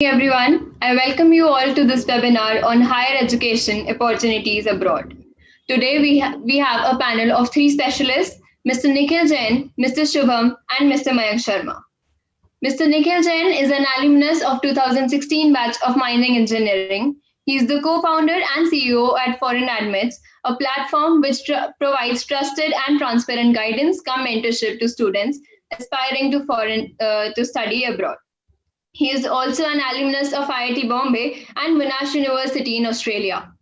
Everyone. I welcome you all to this webinar on higher education opportunities abroad. Today we have a panel of three specialists, Mr. Nikhil Jain, Mr. Shubham, and Mr. Mayank Sharma. Mr. Nikhil Jain is an alumnus of 2016 batch of mining engineering. He is the co-founder and CEO at Foreign Admits, a platform which provides trusted and transparent guidance cum mentorship to students aspiring to study abroad. He is also an alumnus of IIT Bombay and Monash University in Australia.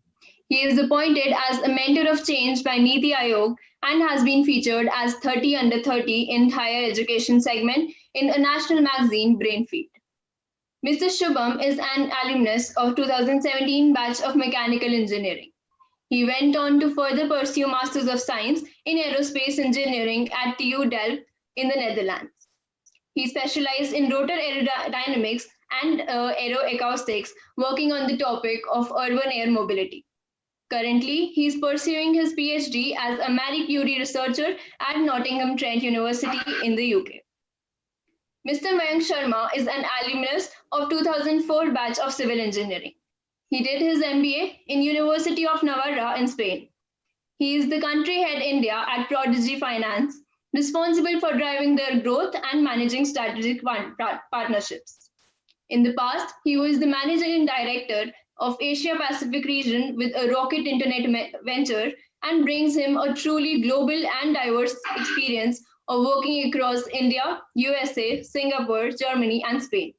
He is appointed as a mentor of change by Niti Aayog and has been featured as 30 under 30 in higher education segment in a national magazine, Brainfeed. Mr. Shubham is an alumnus of 2017 batch of mechanical engineering. He went on to further pursue Masters of Science in Aerospace Engineering at TU Delft in the Netherlands. He specialized in rotor aerodynamics and aeroacoustics, working on the topic of urban air mobility. Currently, he is pursuing his PhD as a Marie Curie researcher at Nottingham Trent University in the UK. Mr. Mayank Sharma is an alumnus of 2004 batch of civil engineering. He did his MBA in University of Navarra in Spain. He is the country head India at Prodigy Finance, responsible for driving their growth and managing strategic partnerships. In the past, he was the managing director of Asia Pacific region with a rocket internet venture and brings him a truly global and diverse experience of working across India, USA, Singapore, Germany, and Spain.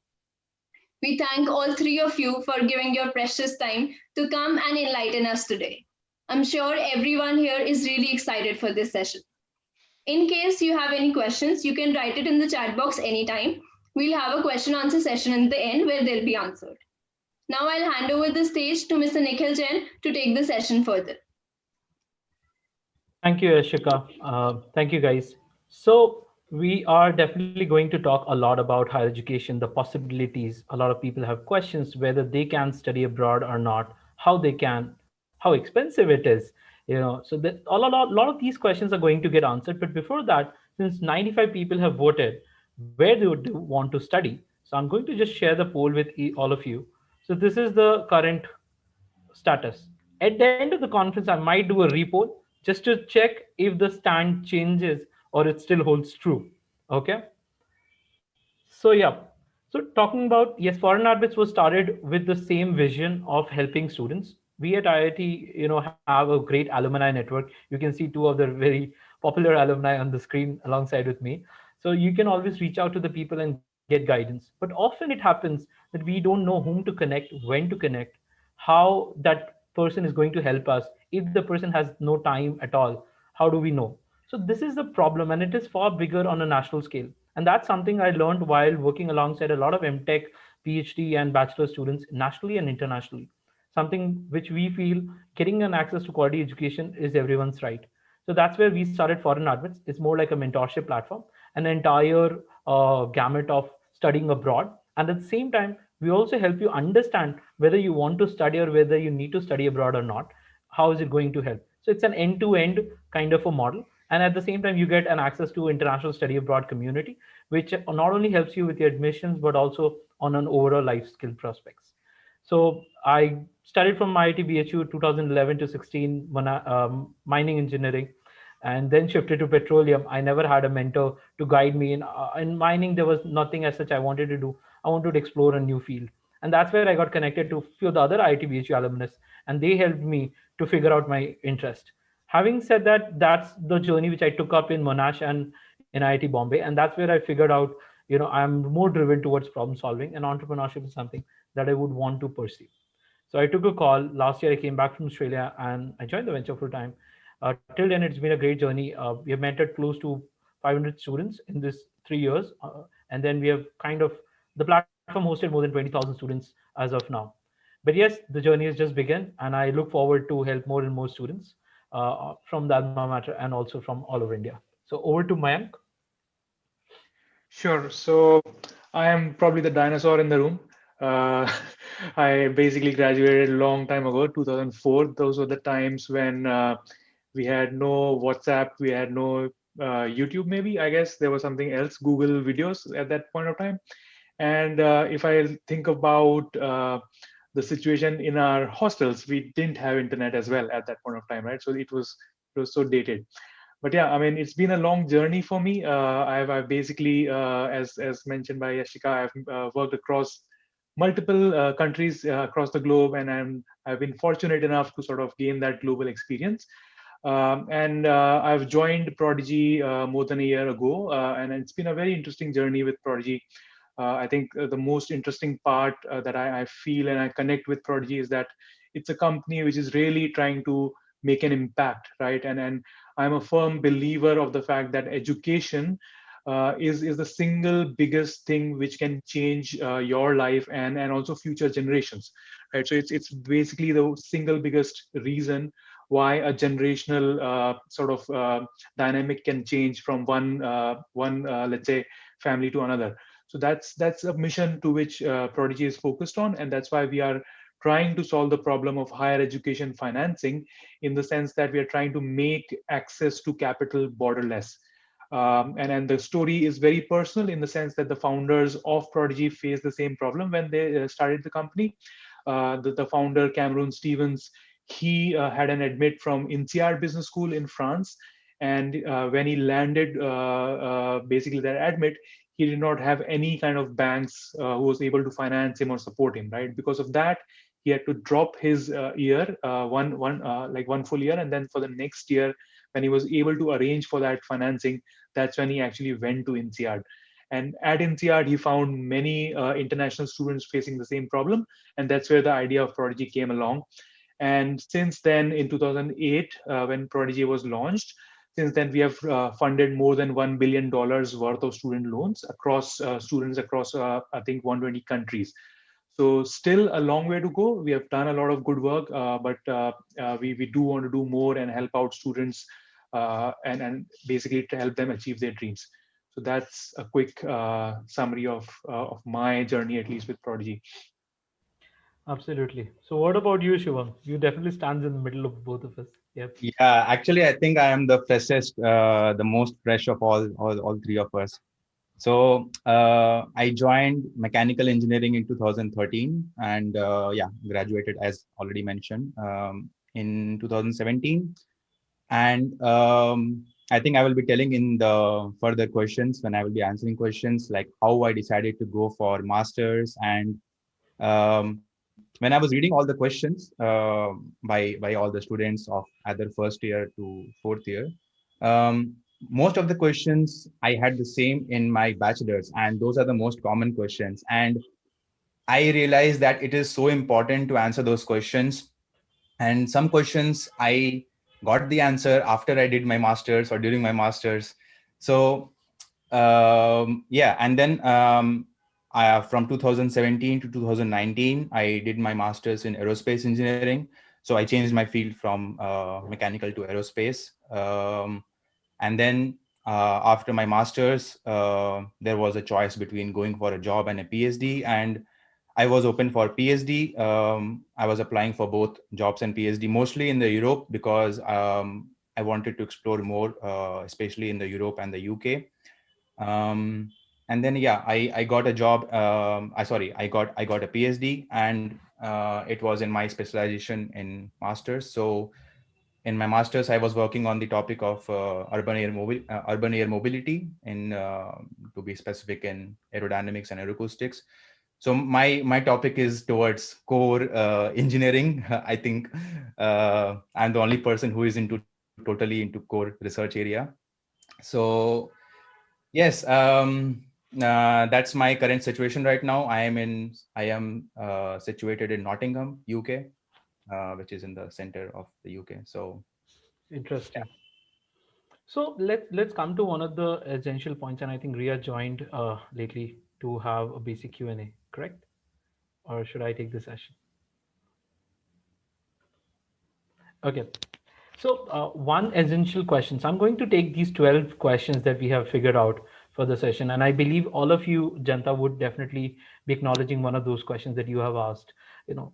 We thank all three of you for giving your precious time to come and enlighten us today. I'm sure everyone here is really excited for this session. In case you have any questions, you can write it in the chat box anytime. We'll have a question answer session in the end where they'll be answered. Now I'll hand over the stage to Mr. Nikhil Jain to take the session further. Thank you, Ashika. Thank you, guys. So we are definitely going to talk a lot about higher education, the possibilities. A lot of people have questions whether they can study abroad or not, how they can, how expensive it is. So that a lot of these questions are going to get answered. But before that, since 95 people have voted, where they would want to study. So I'm going to just share the poll with all of you. So this is the current status. At the end of the conference, I might do a repoll just to check if the stand changes or it still holds true. Okay. So yeah. So talking about, yes, Foreign Habits was started with the same vision of helping students. We at IIT, have a great alumni network. You can see two of the very popular alumni on the screen alongside with me. So you can always reach out to the people and get guidance. But often it happens that we don't know whom to connect, when to connect, how that person is going to help us. If the person has no time at all, how do we know? So this is the problem, and it is far bigger on a national scale. And that's something I learned while working alongside a lot of MTech, PhD, and bachelor students nationally and internationally. Something which we feel getting an access to quality education is everyone's right. So that's where we started Foreign Admits. It's more like a mentorship platform, an entire gamut of studying abroad. And at the same time, we also help you understand whether you want to study or whether you need to study abroad or not. How is it going to help? So it's an end-to-end kind of a model. And at the same time, you get an access to international study abroad community, which not only helps you with your admissions, but also on an overall life skill prospects. So I studied from IIT BHU 2011 to 16 mining engineering, and then shifted to petroleum. I never had a mentor to guide me in mining. There was nothing as such I wanted to do. I wanted to explore a new field, and that's where I got connected to a few of the other IIT BHU alumnus, and they helped me to figure out my interest. Having said that, that's the journey which I took up in Monash and in IIT Bombay, and that's where I figured out, I'm more driven towards problem solving, and entrepreneurship is something that I would want to pursue. So I took a call. Last year, I came back from Australia and I joined the venture full time. Till then, it's been a great journey. We have mentored close to 500 students in this 3 years. And then we have the platform hosted more than 20,000 students as of now. But yes, the journey has just begun, and I look forward to help more and more students from the alma mater and also from all over India. So over to Mayank. Sure. So I am probably the dinosaur in the room. Uh, I basically graduated a long time ago, 2004. Those were the times when we had no WhatsApp, we had no YouTube, maybe. I guess there was something else, Google videos at that point of time. And if I think about the situation in our hostels, we didn't have internet as well at that point of time, right? So it was so dated. But yeah, I mean, it's been a long journey for me. I've basically, as mentioned by Yashika, I've worked across multiple countries across the globe, and I've been fortunate enough to sort of gain that global experience. And I've joined Prodigy more than a year ago, and it's been a very interesting journey with Prodigy. I think the most interesting part that I feel and I connect with Prodigy is that it's a company which is really trying to make an impact, right? And I'm a firm believer of the fact that education is the single biggest thing which can change your life and also future generations, right? So it's basically the single biggest reason why a generational sort of dynamic can change from one let's say family to another. So that's a mission to which Prodigy is focused on, and that's why we are trying to solve the problem of higher education financing, in the sense that we are trying to make access to capital borderless. And the story is very personal, in the sense that the founders of Prodigy faced the same problem when they started the company. The founder, Cameron Stevens, he had an admit from INSEAD Business School in France. And when he landed basically that admit, he did not have any kind of banks who was able to finance him or support him, right? Because of that, he had to drop his year, one full year, and then for the next year, when he was able to arrange for that financing, that's when he actually went to INSEAD. And at INSEAD, he found many international students facing the same problem, and that's where the idea of Prodigy came along. And since then, in 2008, when Prodigy was launched, since then we have funded more than $1 billion worth of student loans across students across, I think, 120 countries. So still a long way to go. We have done a lot of good work, but we do want to do more and help out students and basically to help them achieve their dreams. So that's a quick summary of my journey, at least with Prodigy. Absolutely. So what about you, Shivam? You definitely stands in the middle of both of us. Yep. Yeah, actually, I think I am the freshest, the most fresh of all three of us. So I joined mechanical engineering in 2013, and yeah, graduated as already mentioned in 2017. And I think I will be telling in the further questions when I will be answering questions like how I decided to go for masters. And when I was reading all the questions by all the students of either first year to fourth year, um, most of the questions I had the same in my bachelor's, and those are the most common questions. And I realized that it is so important to answer those questions. And some questions I got the answer after I did my master's or during my master's. So yeah, and then from 2017 to 2019, I did my master's in aerospace engineering. So I changed my field from mechanical to aerospace. And then after my master's, there was a choice between going for a job and a PhD. And I was open for PhD. I was applying for both jobs and PhD, mostly in the Europe, because I wanted to explore more, especially in the Europe and the UK. And then yeah, I got a job. I got a PhD, and it was in my specialization in masters. So in my masters, I was working on the topic of urban air mobility, in to be specific, in aerodynamics and aeroacoustics. So my topic is towards core engineering. I think I'm the only person who is into totally into core research area. So yes, that's my current situation right now. I am situated in Nottingham, UK, which is in the center of the UK. So yeah. Interesting. So let's come to one of the essential points, and I think Ria joined lately to have a basic Q&A, correct? Or should I take the session? Okay. So one essential question. So I'm going to take these 12 questions that we have figured out for the session, and I believe all of you, Janta, would definitely be acknowledging one of those questions that you have asked.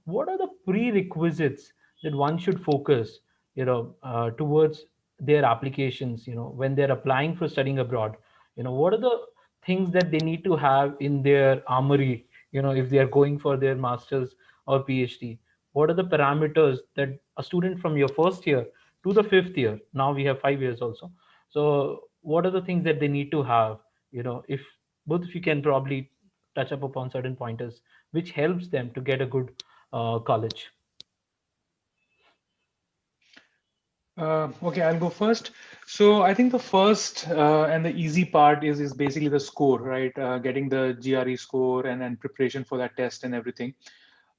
What are the prerequisites that one should focus, towards their applications, when they're applying for studying abroad? What are the things that they need to have in their armory, if they are going for their masters or PhD? What are the parameters that a student from your first year to the fifth year, now we have 5 years also, so what are the things that they need to have? If both of you can probably touch up upon certain pointers which helps them to get a good college. Okay, I'll go first. So I think the first and the easy part is basically the score, right? Getting the GRE score and preparation for that test and everything.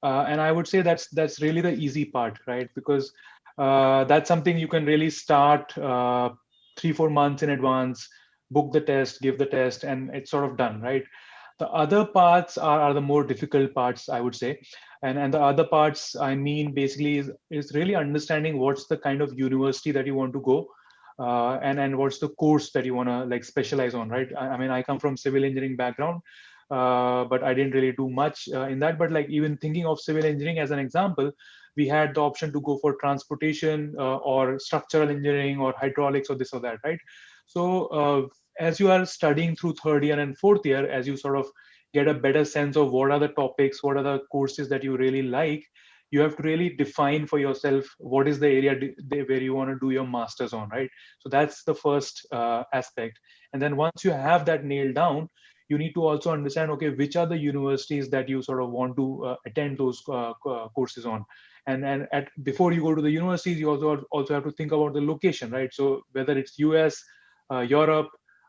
And I would say that's really the easy part, right? Because that's something you can really start 3-4 months in advance, book the test, give the test, and it's sort of done, right? The other parts are the more difficult parts, I would say. And the other parts, I mean, basically is really understanding what's the kind of university that you want to go, and what's the course that you want to like specialize on, right? I mean, I come from civil engineering background, but I didn't really do much in that. But like even thinking of civil engineering as an example, we had the option to go for transportation or structural engineering or hydraulics or this or that, right? So as you are studying through third year and fourth year, as you sort of get a better sense of what are the topics, what are the courses that you really like, you have to really define for yourself what is the area where you want to do your masters on, right? So that's the first aspect. And then once you have that nailed down, you need to also understand, okay, which are the universities that you sort of want to attend those courses on. And before you go to the universities, you also have to think about the location, right? So whether it's US, Europe,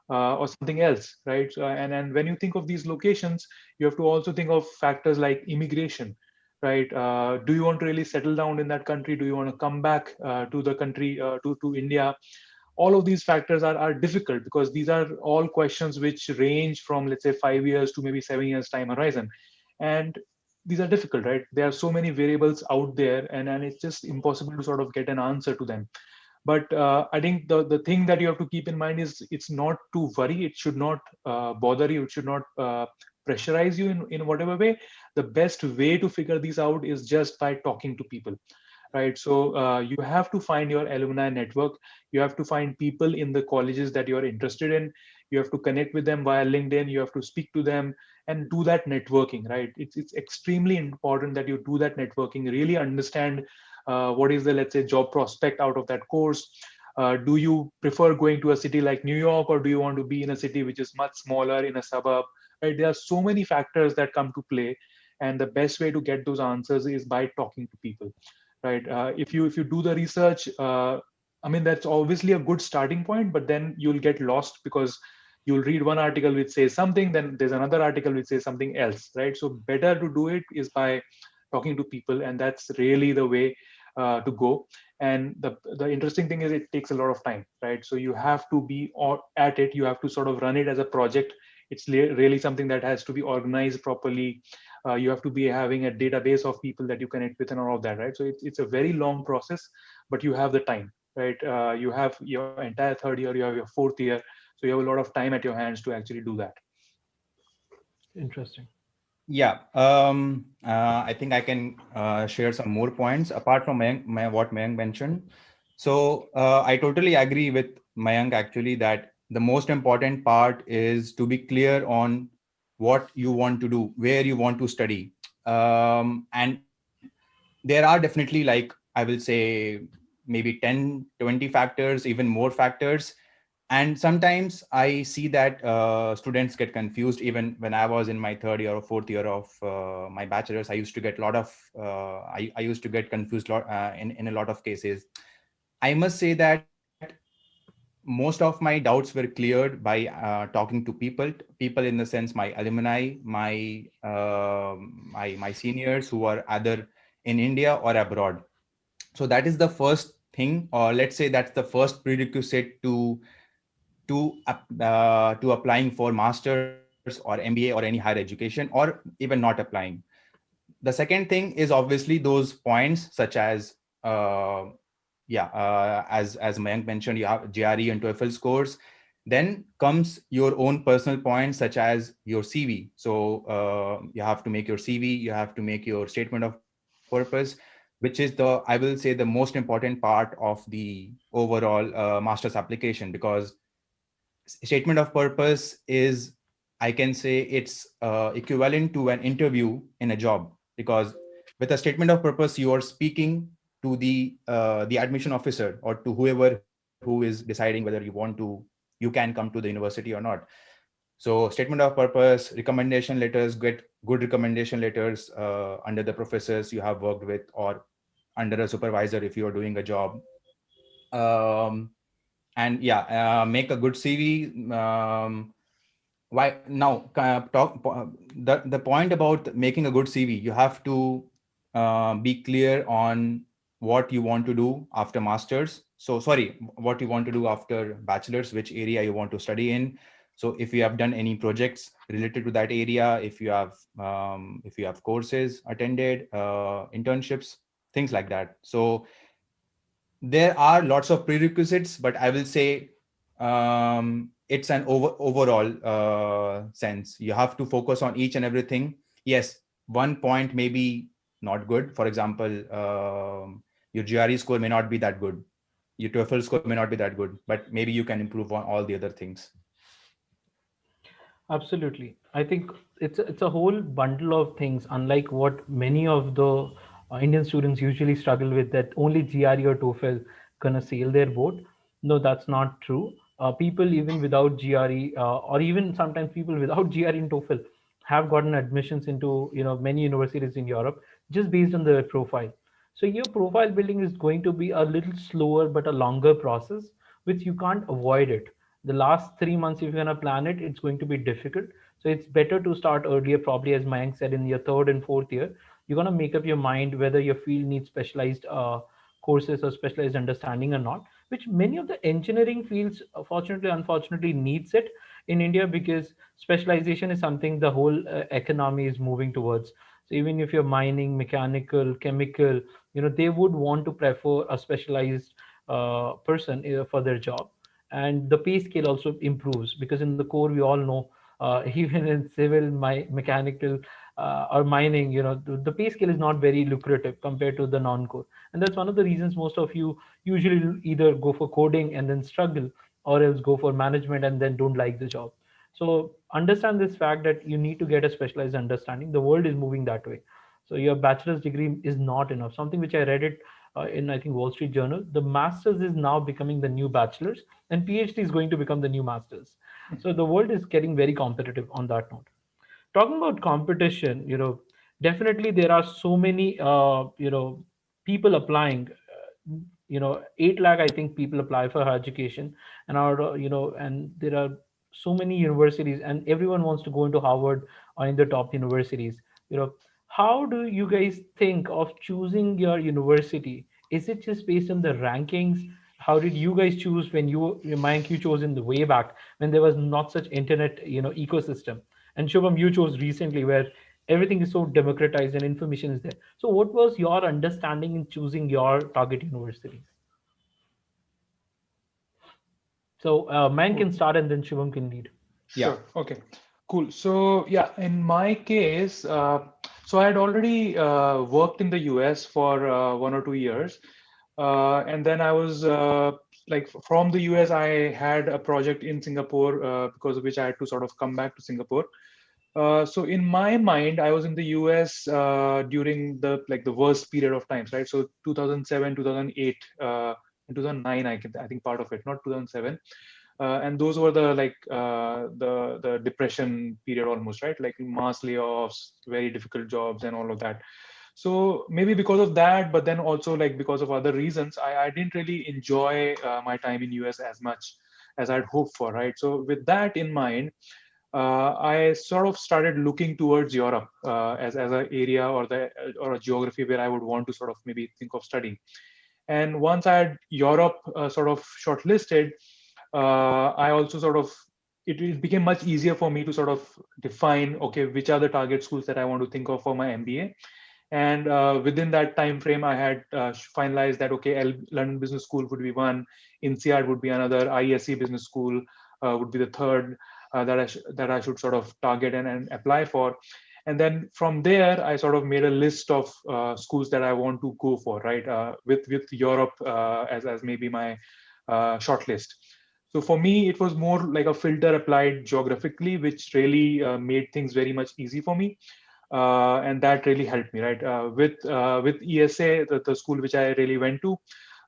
or something else, right? So, and when you think of these locations, you have to also think of factors like immigration, right? Do you want to really settle down in that country? Do you want to come back to the country, to India? All of these factors are difficult because these are all questions which range from, let's say, 5 years to maybe 7 years time horizon. And these are difficult, right? There are so many variables out there, and it's just impossible to sort of get an answer to them. But I think the thing that you have to keep in mind is it's not to worry. It should not bother you. It should not pressurize you in whatever way. The best way to figure these out is just by talking to people, right? So you have to find your alumni network. You have to find people in the colleges that you're interested in. You have to connect with them via LinkedIn. You have to speak to them and do that networking, right? It's extremely important that you do that networking, really understand what is the, let's say, job prospect out of that course. Do you prefer going to a city like New York, or do you want to be in a city which is much smaller in a suburb, right? There are so many factors that come to play, and the best way to get those answers is by talking to people, right? If you do the research, I mean, that's obviously a good starting point, but then you'll get lost because you'll read one article which says something, then there's another article which says something else, right? So better to do it is by talking to people, and that's really the way to go. And the interesting thing is it takes a lot of time, right? So you have to be at it. You have to sort of run it as a project. It's really something that has to be organized properly. You have to be having a database of people that you connect with and all of that, right? So it's a very long process, but you have the time, right? You have your entire third year, you have your fourth year, so you have a lot of time at your hands to actually do that. Interesting. Yeah, I think I can share some more points apart from what Mayank mentioned. So I totally agree with Mayank actually that the most important part is to be clear on what you want to do, where you want to study. And there are definitely, like, I will say maybe 10, 20 factors, even more factors. And sometimes I see that students get confused. Even when I was in my third year or fourth year of my bachelor's, I used to get a lot of I used to get confused in a lot of cases. I must say that most of my doubts were cleared by talking to people in the sense my alumni, my seniors who are either in India or abroad. So that is the first thing, or let's say that's the first prerequisite to applying for masters or MBA or any higher education, or even not applying. The second thing is obviously those points such as uh, as Mayank mentioned, you have GRE and TOEFL scores. Then comes your own personal points such as your CV. So you have to make your CV, you have to make your statement of purpose, which is the, I will say, the most important part of the overall master's application, because statement of purpose is I can say it's equivalent to an interview in a job, because with a statement of purpose, you are speaking to the admission officer or to whoever who is deciding whether you can come to the university or not. So statement of purpose, recommendation letters, get good recommendation letters under the professors you have worked with, or under a supervisor if you are doing a job. And yeah, make a good CV. Why now? The point about making a good CV, you have to be clear on what you want to do after masters. So sorry, what you want to do after bachelor's, which area you want to study in. So if you have done any projects related to that area, if you have courses attended, internships, things like that. So there are lots of prerequisites, but I will say it's an overall sense. You have to focus on each and everything. Yes, one point may be not good. For example, your GRE score may not be that good. Your TOEFL score may not be that good, but maybe you can improve on all the other things. Absolutely. I think it's a whole bundle of things, unlike what many of the Indian students usually struggle with, that only GRE or TOEFL gonna sail their boat. No, that's not true. People even without GRE, or even sometimes people without GRE and TOEFL, have gotten admissions into many universities in Europe just based on their profile. So your profile building is going to be a little slower but a longer process, which you can't avoid it. The last 3 months, if you're going to plan it, it's going to be difficult. So it's better to start earlier, probably as Mayank said, in your third and fourth year. You're going to make up your mind whether your field needs specialized courses or specialized understanding or not, which many of the engineering fields, fortunately, unfortunately, needs it in India, because specialization is something the whole economy is moving towards. So even if you're mining, mechanical, chemical, they would want to prefer a specialized person for their job. And the pay scale also improves, because in the core we all know, even in civil, mechanical, or mining, the pay scale is not very lucrative compared to the non-core. And that's one of the reasons most of you usually either go for coding and then struggle, or else go for management and then don't like the job. So understand this fact that you need to get a specialized understanding. The world is moving that way. So your bachelor's degree is not enough. Something which I read it in, I think, Wall Street Journal. The master's is now becoming the new bachelor's, and PhD is going to become the new master's. So the world is getting very competitive on that note. Talking about competition, definitely there are so many people applying. 8 lakh, I think, people apply for higher education, and and there are so many universities, and everyone wants to go into Harvard or in the top universities. you know how do you guys think of choosing your university? Is it just based on the rankings? How did you guys choose when Mayank, you chose in the way back when there was not such internet ecosystem, and Shubham, you chose recently where everything is so democratized and information is there. So what was your understanding in choosing your target universities? So man Cool. can start and then Shubham can lead. Yeah. Sure. Okay. Cool. So yeah, in my case, so I had already worked in the US for 1 or 2 years, and then I was like from the US, I had a project in Singapore because of which I had to sort of come back to Singapore. So in my mind, I was in the US during the worst period of times, right? So 2007, 2008, and 2009, I think part of it, not 2007. And those were the depression period almost, right? Like mass layoffs, very difficult jobs, and all of that. So maybe because of that, but then also like because of other reasons, I didn't really enjoy my time in US as much as I'd hoped for, right? So with that in mind, I sort of started looking towards Europe as an area or a geography where I would want to sort of maybe think of studying. And once I had Europe sort of shortlisted, I also sort of it became much easier for me to sort of define, okay, which are the target schools that I want to think of for my MBA. And within that time frame, I had finalized that, okay, London Business School would be one, INSEAD would be another, IES Business School would be the third that I should sort of target and apply for. And then from there, I sort of made a list of schools that I want to go for, right? With Europe as maybe my shortlist. So for me, it was more like a filter applied geographically, which really made things very much easy for me. And that really helped me, right? With ESA, the school which I really went to,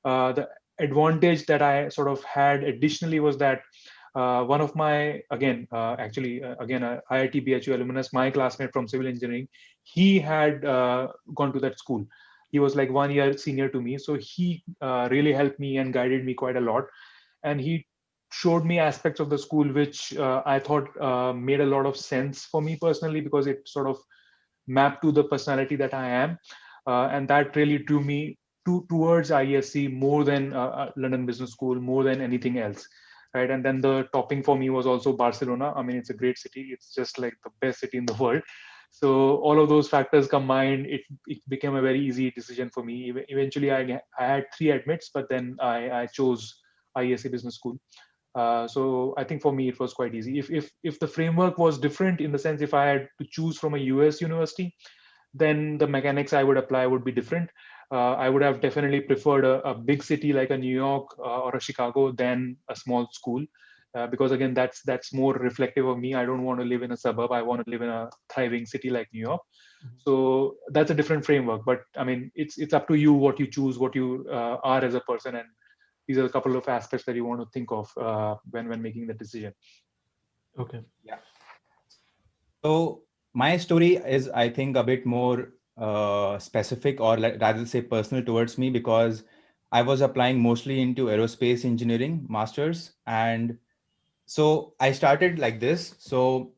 the advantage that I sort of had additionally was that one of my, again, IIT BHU alumnus, my classmate from civil engineering, he had gone to that school. He was like 1 year senior to me, so he really helped me and guided me quite a lot. And he showed me aspects of the school which I thought made a lot of sense for me personally, because it sort of mapped to the personality that I am, and that really drew me towards IESC more than London Business School, more than anything else, right? And then the topping for me was also Barcelona. I mean, it's a great city. It's just like the best city in the world. So all of those factors combined, it became a very easy decision for me. Eventually, I had 3 admits, but then I chose IESC Business School. So I think for me it was quite easy. If the framework was different, in the sense if I had to choose from a US university, then the mechanics I would apply would be different. I would have definitely preferred a big city like a New York or a Chicago than a small school, because again, that's more reflective of me. I don't want to live in a suburb. I want to live in a thriving city like New York. So that's a different framework. But I mean, it's up to you what you choose, what you are as a person, and these are a couple of aspects that you want to think of when making the decision. Okay. Yeah. So my story is, I think, a bit more specific, or rather say personal towards me, because I was applying mostly into aerospace engineering masters. And so I started like this. So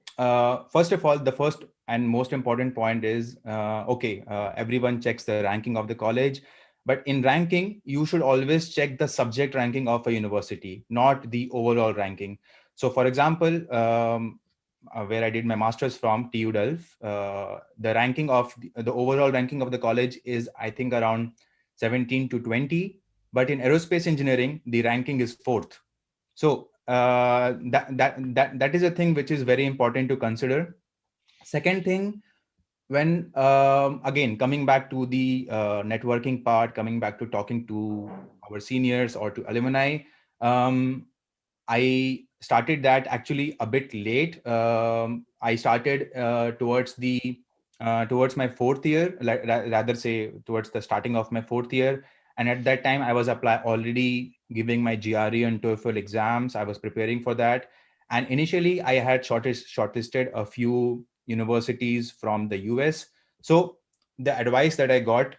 first of all, the first and most important point is, everyone checks the ranking of the college, but in ranking, you should always check the subject ranking of a university, not the overall ranking. So for example, where I did my master's from, TU Delft, the ranking of the overall ranking of the college is, I think, around 17 to 20. But in aerospace engineering, the ranking is fourth. So that is a thing which is very important to consider. Second thing, when again coming back to the networking part, coming back to talking to our seniors or to alumni, um, I started that actually a bit late. I started towards my fourth year, rather say towards the starting of my fourth year. And at that time, I was already giving my GRE and TOEFL exams. I was preparing for that. And initially, I had shortlisted a few universities from the US. So the advice that I got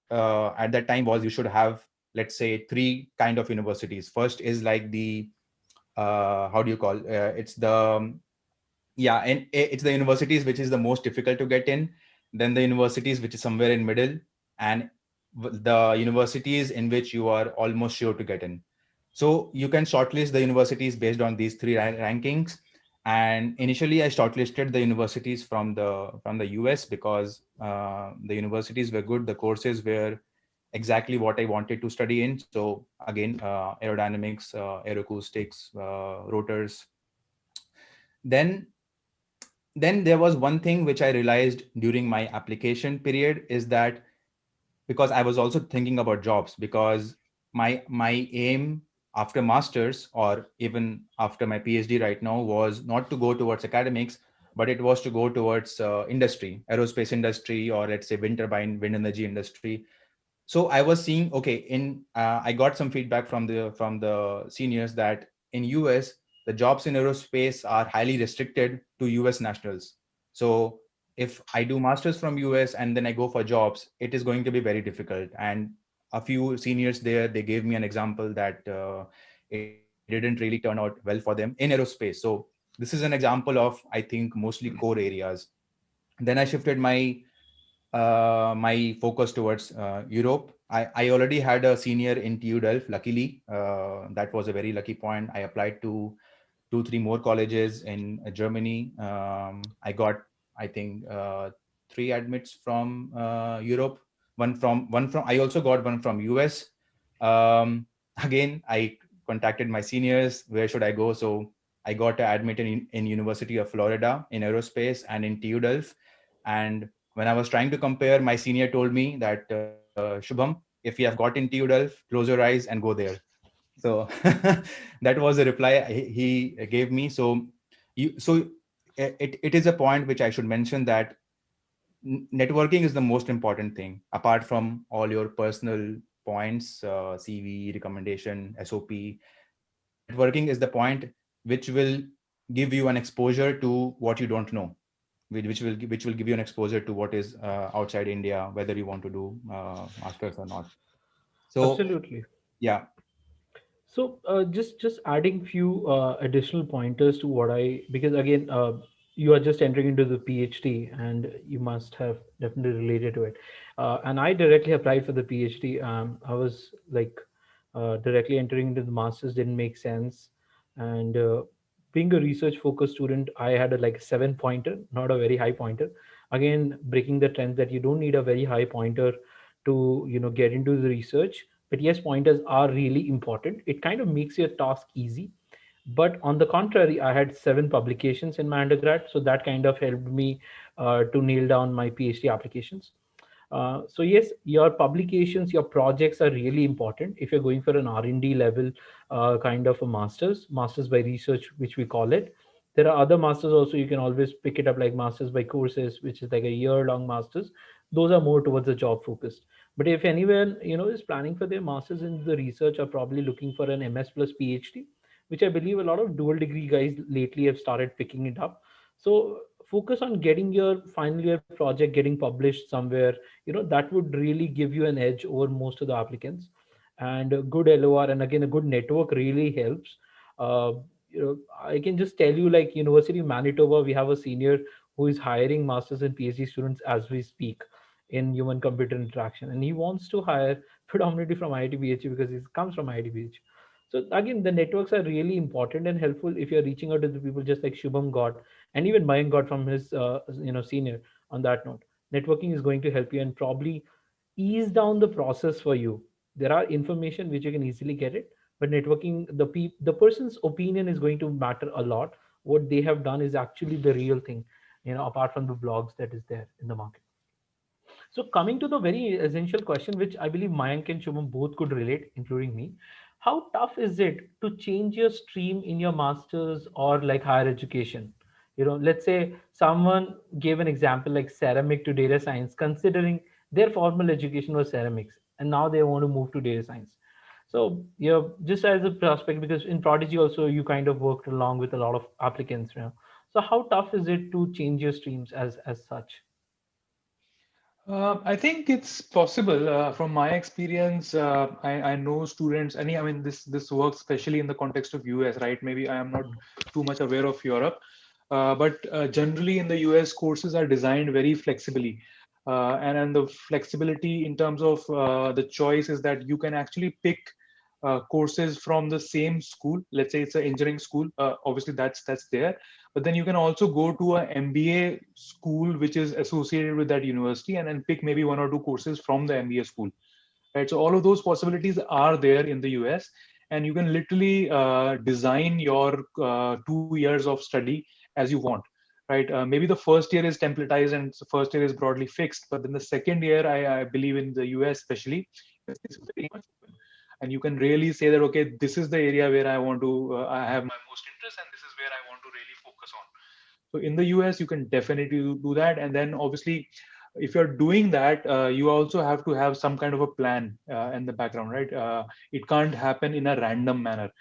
at that time was, you should have, let's say, three kind of universities. First is like the how do you call it's the yeah, and it's the universities which is the most difficult to get in, then the universities which is somewhere in middle, and the universities in which you are almost sure to get in. So you can shortlist the universities based on these three rankings. And initially I shortlisted the universities from the US, because the universities were good, the courses were exactly what I wanted to study in. So again, aerodynamics, aeroacoustics, rotors. Then there was one thing which I realized during my application period, is that, because I was also thinking about jobs, because my aim after masters, or even after my PhD right now, was not to go towards academics, but it was to go towards industry, aerospace industry, or let's say wind turbine, wind energy industry. So I was seeing, okay, I got some feedback from the seniors that in US, the jobs in aerospace are highly restricted to US nationals. So if I do masters from US and then I go for jobs, it is going to be very difficult. And a few seniors there, they gave me an example that it didn't really turn out well for them in aerospace. So this is an example of, I think, mostly core areas. Then I shifted my focus towards Europe. I already had a senior in TU Delft, luckily. That was a very lucky point. I applied to 2, 3 more colleges in Germany. I got, I think, 3 admits from Europe. I also got one from US. Again, I contacted my seniors. Where should I go? So I got admitted in University of Florida in aerospace and in TU Delft. And when I was trying to compare, my senior told me that, Shubham, if you have got into UDELF, close your eyes and go there. So that was the reply he gave me. So it is a point which I should mention, that networking is the most important thing, apart from all your personal points, CV, recommendation, SOP. Networking is the point which will give you an exposure to what you don't know, which will give you an exposure to what is outside India, whether you want to do masters or not. So Absolutely. yeah. So just adding few additional pointers to what I, because again, you are just entering into the PhD and you must have definitely related to it. And I directly applied for the PhD. I was like directly entering into the masters didn't make sense, and being a research focused student, I had a like 7 pointer, not a very high pointer. Again, breaking the trend that you don't need a very high pointer to get into the research, but yes, pointers are really important. It kind of makes your task easy. But on the contrary, I had 7 publications in my undergrad, so that kind of helped me to nail down my PhD applications. So yes, your publications, your projects are really important if you're going for an R&D level kind of a masters by research, which we call it. There are other masters also, you can always pick it up, like masters by courses, which is like a year-long masters. Those are more towards the job focused. But if anyone is planning for their masters in the research, or probably looking for an MS plus PhD, which I believe a lot of dual degree guys lately have started picking it up. So focus on getting your final year project getting published somewhere. That would really give you an edge over most of the applicants. And a good LOR, and again a good network, really helps. uh, I can just tell you, like University of Manitoba, we have a senior who is hiring masters and PhD students as we speak in human computer interaction, and he wants to hire predominantly from IIT BH because he comes from IIT BH. So again, the networks are really important and helpful if you're reaching out to the people, just like Shubham got, and even Mayank got from his senior. On that note, networking is going to help you and probably ease down the process for you. There are information which you can easily get it, but networking, the person's opinion is going to matter a lot. What they have done is actually the real thing, apart from the blogs that is there in the market. So coming to the very essential question, which I believe Mayank and Shubham both could relate, including me, how tough is it to change your stream in your masters or like higher education? Let's say someone gave an example like ceramic to data science, considering their formal education was ceramics, and now they want to move to data science. So just as a prospect, because in Prodigy also you kind of worked along with a lot of applicants. So how tough is it to change your streams as such? I think it's possible. From my experience, I know students. I mean, this works especially in the context of US, right? Maybe I am not too much aware of Europe, but generally in the US, courses are designed very flexibly, and the flexibility in terms of the choice is that you can actually pick courses from the same school. Let's say it's an engineering school. Obviously, that's there, but then you can also go to an MBA school which is associated with that university, and then pick maybe one or two courses from the MBA school, right? So all of those possibilities are there in the US, and you can literally design your 2 years of study as you want, right? Maybe the first year is templatized and the first year is broadly fixed, but then the second year, I believe in the US especially, it's very much open, and you can really say that, okay, this is the area where I want to I have my most interest, and this is where I want to really focus on. So in the US, you can definitely do that. And then obviously, if you're doing that, you also have to have some kind of a plan in the background, right? It can't happen in a random manner.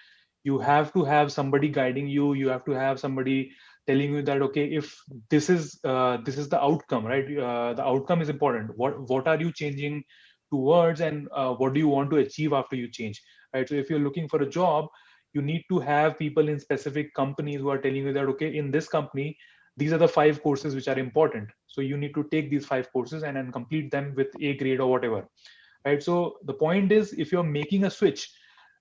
You have to have somebody guiding you. You have to have somebody telling you that, okay, if this is the outcome, right? The outcome is important. What are you changing towards, and what do you want to achieve after you change, right? So if you're looking for a job, you need to have people in specific companies who are telling you that, okay, in this company, these are the 5 courses which are important, so you need to take these 5 courses and then complete them with A grade or whatever, right? So the point is, if you're making a switch,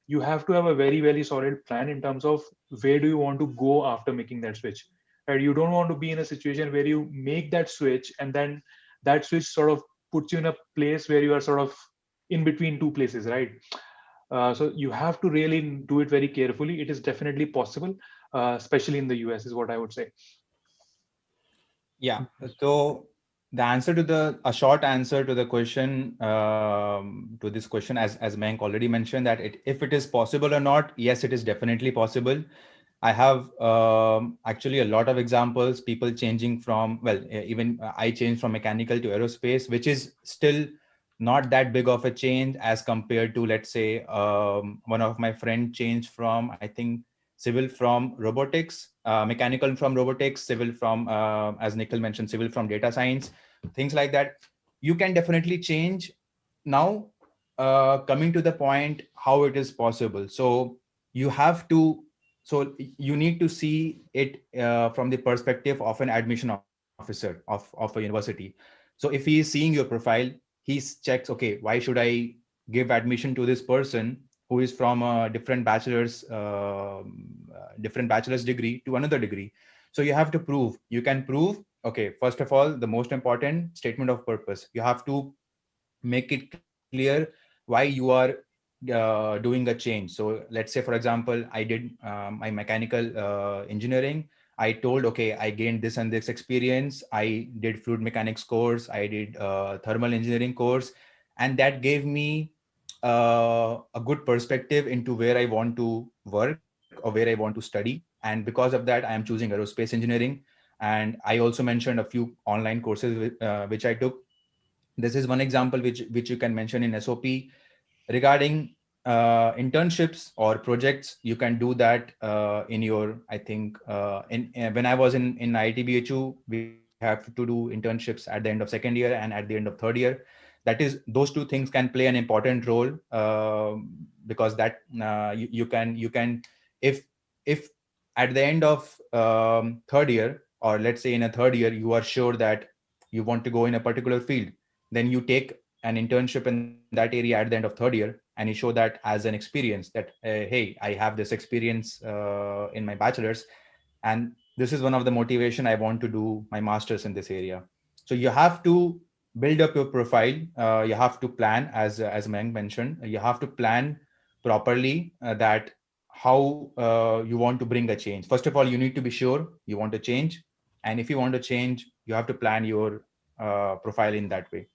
you have to have a very, very solid plan in terms of where do you want to go after making that switch, right? You don't want to be in a situation where you make that switch and then that switch sort of puts you in a place where you are sort of in between two places, right? So you have to really do it very carefully. It is definitely possible, especially in the US, is what I would say. Yeah. Interesting. So The answer to a short answer to the question, to this question, as Mayank already mentioned, that if it is possible or not, yes, it is definitely possible. I have actually a lot of examples, people changing from, well, even I changed from mechanical to aerospace, which is still not that big of a change as compared to, let's say, one of my friend changed from, I think, civil from robotics, mechanical from robotics, civil from, as Nikhil mentioned, civil from data science, things like that. You can definitely change. Now, coming to the point, how it is possible. So you have to, so you need to see it from the perspective of an admission officer of a university. So if he is seeing your profile, he checks, okay, why should I give admission to this person who is from a different bachelor's degree to another degree. So you have to prove, you can prove, okay, first of all, the most important statement of purpose, you have to make it clear why you are doing a change. So let's say, for example, I did my mechanical engineering. I told, okay, I gained this and this experience. I did fluid mechanics course. I did thermal engineering course. And that gave me a good perspective into where I want to work or where I want to study. And because of that, I am choosing aerospace engineering. And I also mentioned a few online courses which I took. This is one example which you can mention in SOP. Regarding internships or projects, you can do that in your, I think, in when I was in IIT we have to do internships at the end of second year and at the end of third year. That is, those two things can play an important role, because that you can if at the end of third year, or let's say in a third year, you are sure that you want to go in a particular field, then you take an internship in that area at the end of third year, and you show that as an experience that, hey, I have this experience in my bachelor's, and this is one of the motivation I want to do my master's in this area. So you have to build up your profile. You have to plan, as Mayank mentioned, you have to plan properly, that how you want to bring a change. First of all, you need to be sure you want to change, and if you want to change, you have to plan your profile in that way.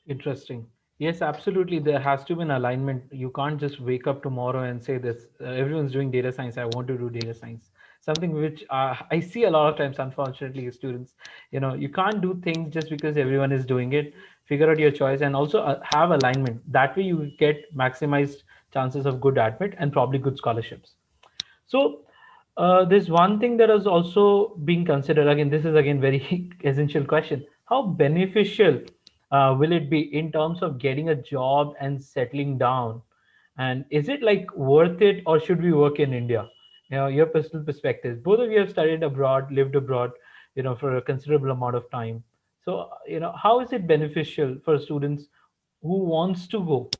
Interesting. Yes, absolutely. There has to be an alignment. You can't just wake up tomorrow and say this. Everyone's doing data science. I want to do data science. Something which I see a lot of times. Unfortunately, students, you can't do things just because everyone is doing it. Figure out your choice and also have alignment. That way, you get maximized chances of good admit and probably good scholarships. So there's one thing that is also being considered. Again, this is again very essential question. How beneficial will it be in terms of getting a job and settling down? And is it like worth it, or should we work in India? Your personal perspectives. Both of you have studied abroad, lived abroad, for a considerable amount of time. So, how is it beneficial for students who wants to go?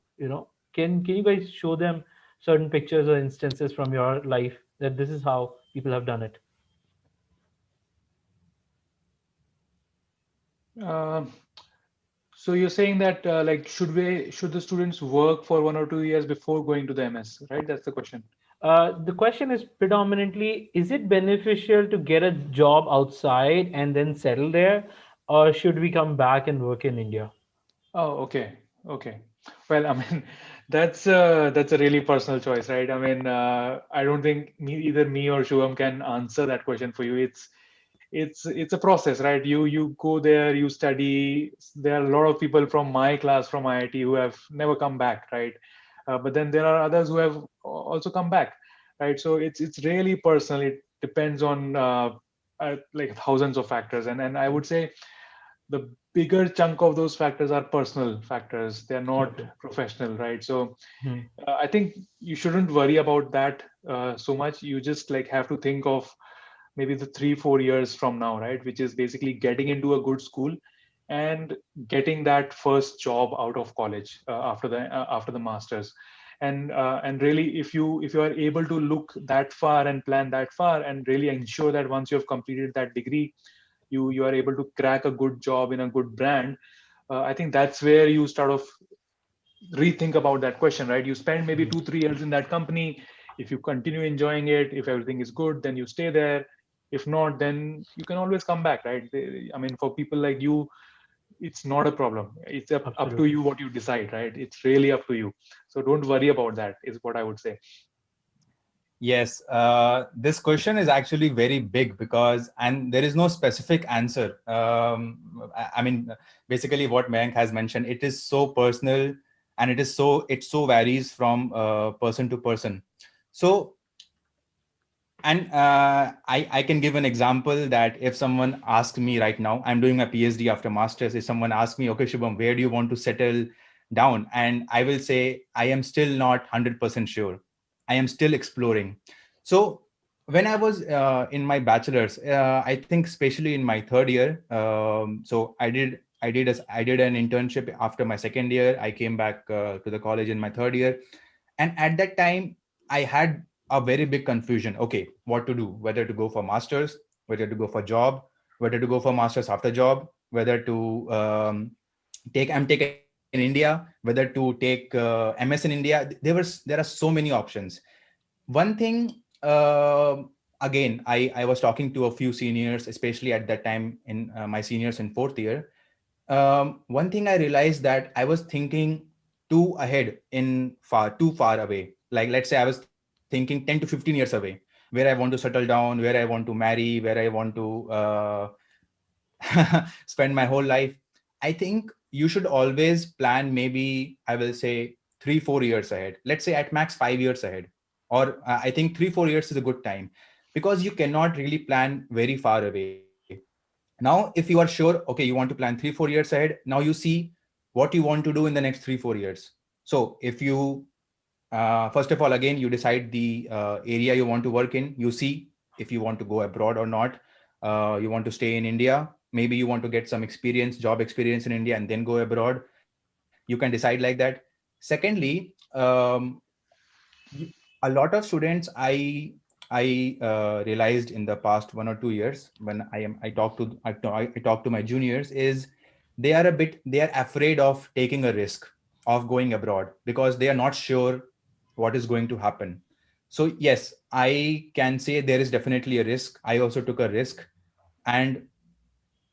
Can you guys show them certain pictures or instances from your life that this is how people have done it? Uh, so you're saying that like should the students work for 1 or 2 years before going to the MS, right? That's the question. The question is predominantly, is it beneficial to get a job outside and then settle there, or should we come back and work in India? Oh, okay, okay. Well, I mean, that's a really personal choice, right? I mean, I don't think either me or Shubham can answer that question for you. It's a process, right? You go there, you study. There are a lot of people from my class from IIT who have never come back, right? But then there are others who have also come back, right? So it's really personal. It depends on like thousands of factors, and I would say the bigger chunk of those factors are personal factors. They're not Okay. professional, right? So Hmm. I think you shouldn't worry about that so much. You just like have to think of maybe the 3 4 years from now, right? Which is basically getting into a good school and getting that first job out of college after the masters. And really, if you are able to look that far and plan that far and really ensure that once you have completed that degree, you are able to crack a good job in a good brand, I think that's where you start of rethink about that question, right? You spend maybe Hmm. 2 3 years in that company. If you continue enjoying it, if everything is good, then you stay there. If not, then you can always come back, right? I mean, for people like you, it's not a problem. It's up to Absolutely. you what you decide, right? It's really up to you. So don't worry about that, is what I would say. Yes, this question is actually very big because, and there is no specific answer. I mean, basically what Mayank has mentioned, it is so personal, and it so varies from person to person. So, and I can give an example that if someone asks me right now, I'm doing a PhD after masters. If someone asks me, okay, Shubham, where do you want to settle down? And I will say, I am still not 100% sure. I am still exploring. So when I was in my bachelor's, I think especially in my third year, so I did an internship after my second year. I came back to the college in my third year, and at that time, I had a very big confusion. Okay, what to do? Whether to go for masters, whether to go for job, whether to go for masters after job, whether to take MTech in India, whether to take MS in India. There are so many options. One thing, again, I was talking to a few seniors, especially at that time in my seniors in fourth year. One thing I realized that I was thinking too ahead in too far away. Like, let's say I was thinking 10 to 15 years away, where I want to settle down, where I want to marry, where I want to spend my whole life. I think you should always plan, maybe I will say 3 4 years ahead. Let's say at max 5 years ahead, or I think 3 4 years is a good time, because you cannot really plan very far away. Now, if you are sure, okay, you want to plan 3 4 years ahead. Now you see what you want to do in the next 3 4 years. So if you first of all, again, you decide the area you want to work in. You see if you want to go abroad or not. You want to stay in India. Maybe you want to get some experience, job experience in India, and then go abroad. You can decide like that. Secondly, a lot of students, I realized in the past 1 or 2 years, when I talk to my juniors, is they are afraid of taking a risk of going abroad because they are not sure what is going to happen. So yes, I can say there is definitely a risk. I also took a risk. And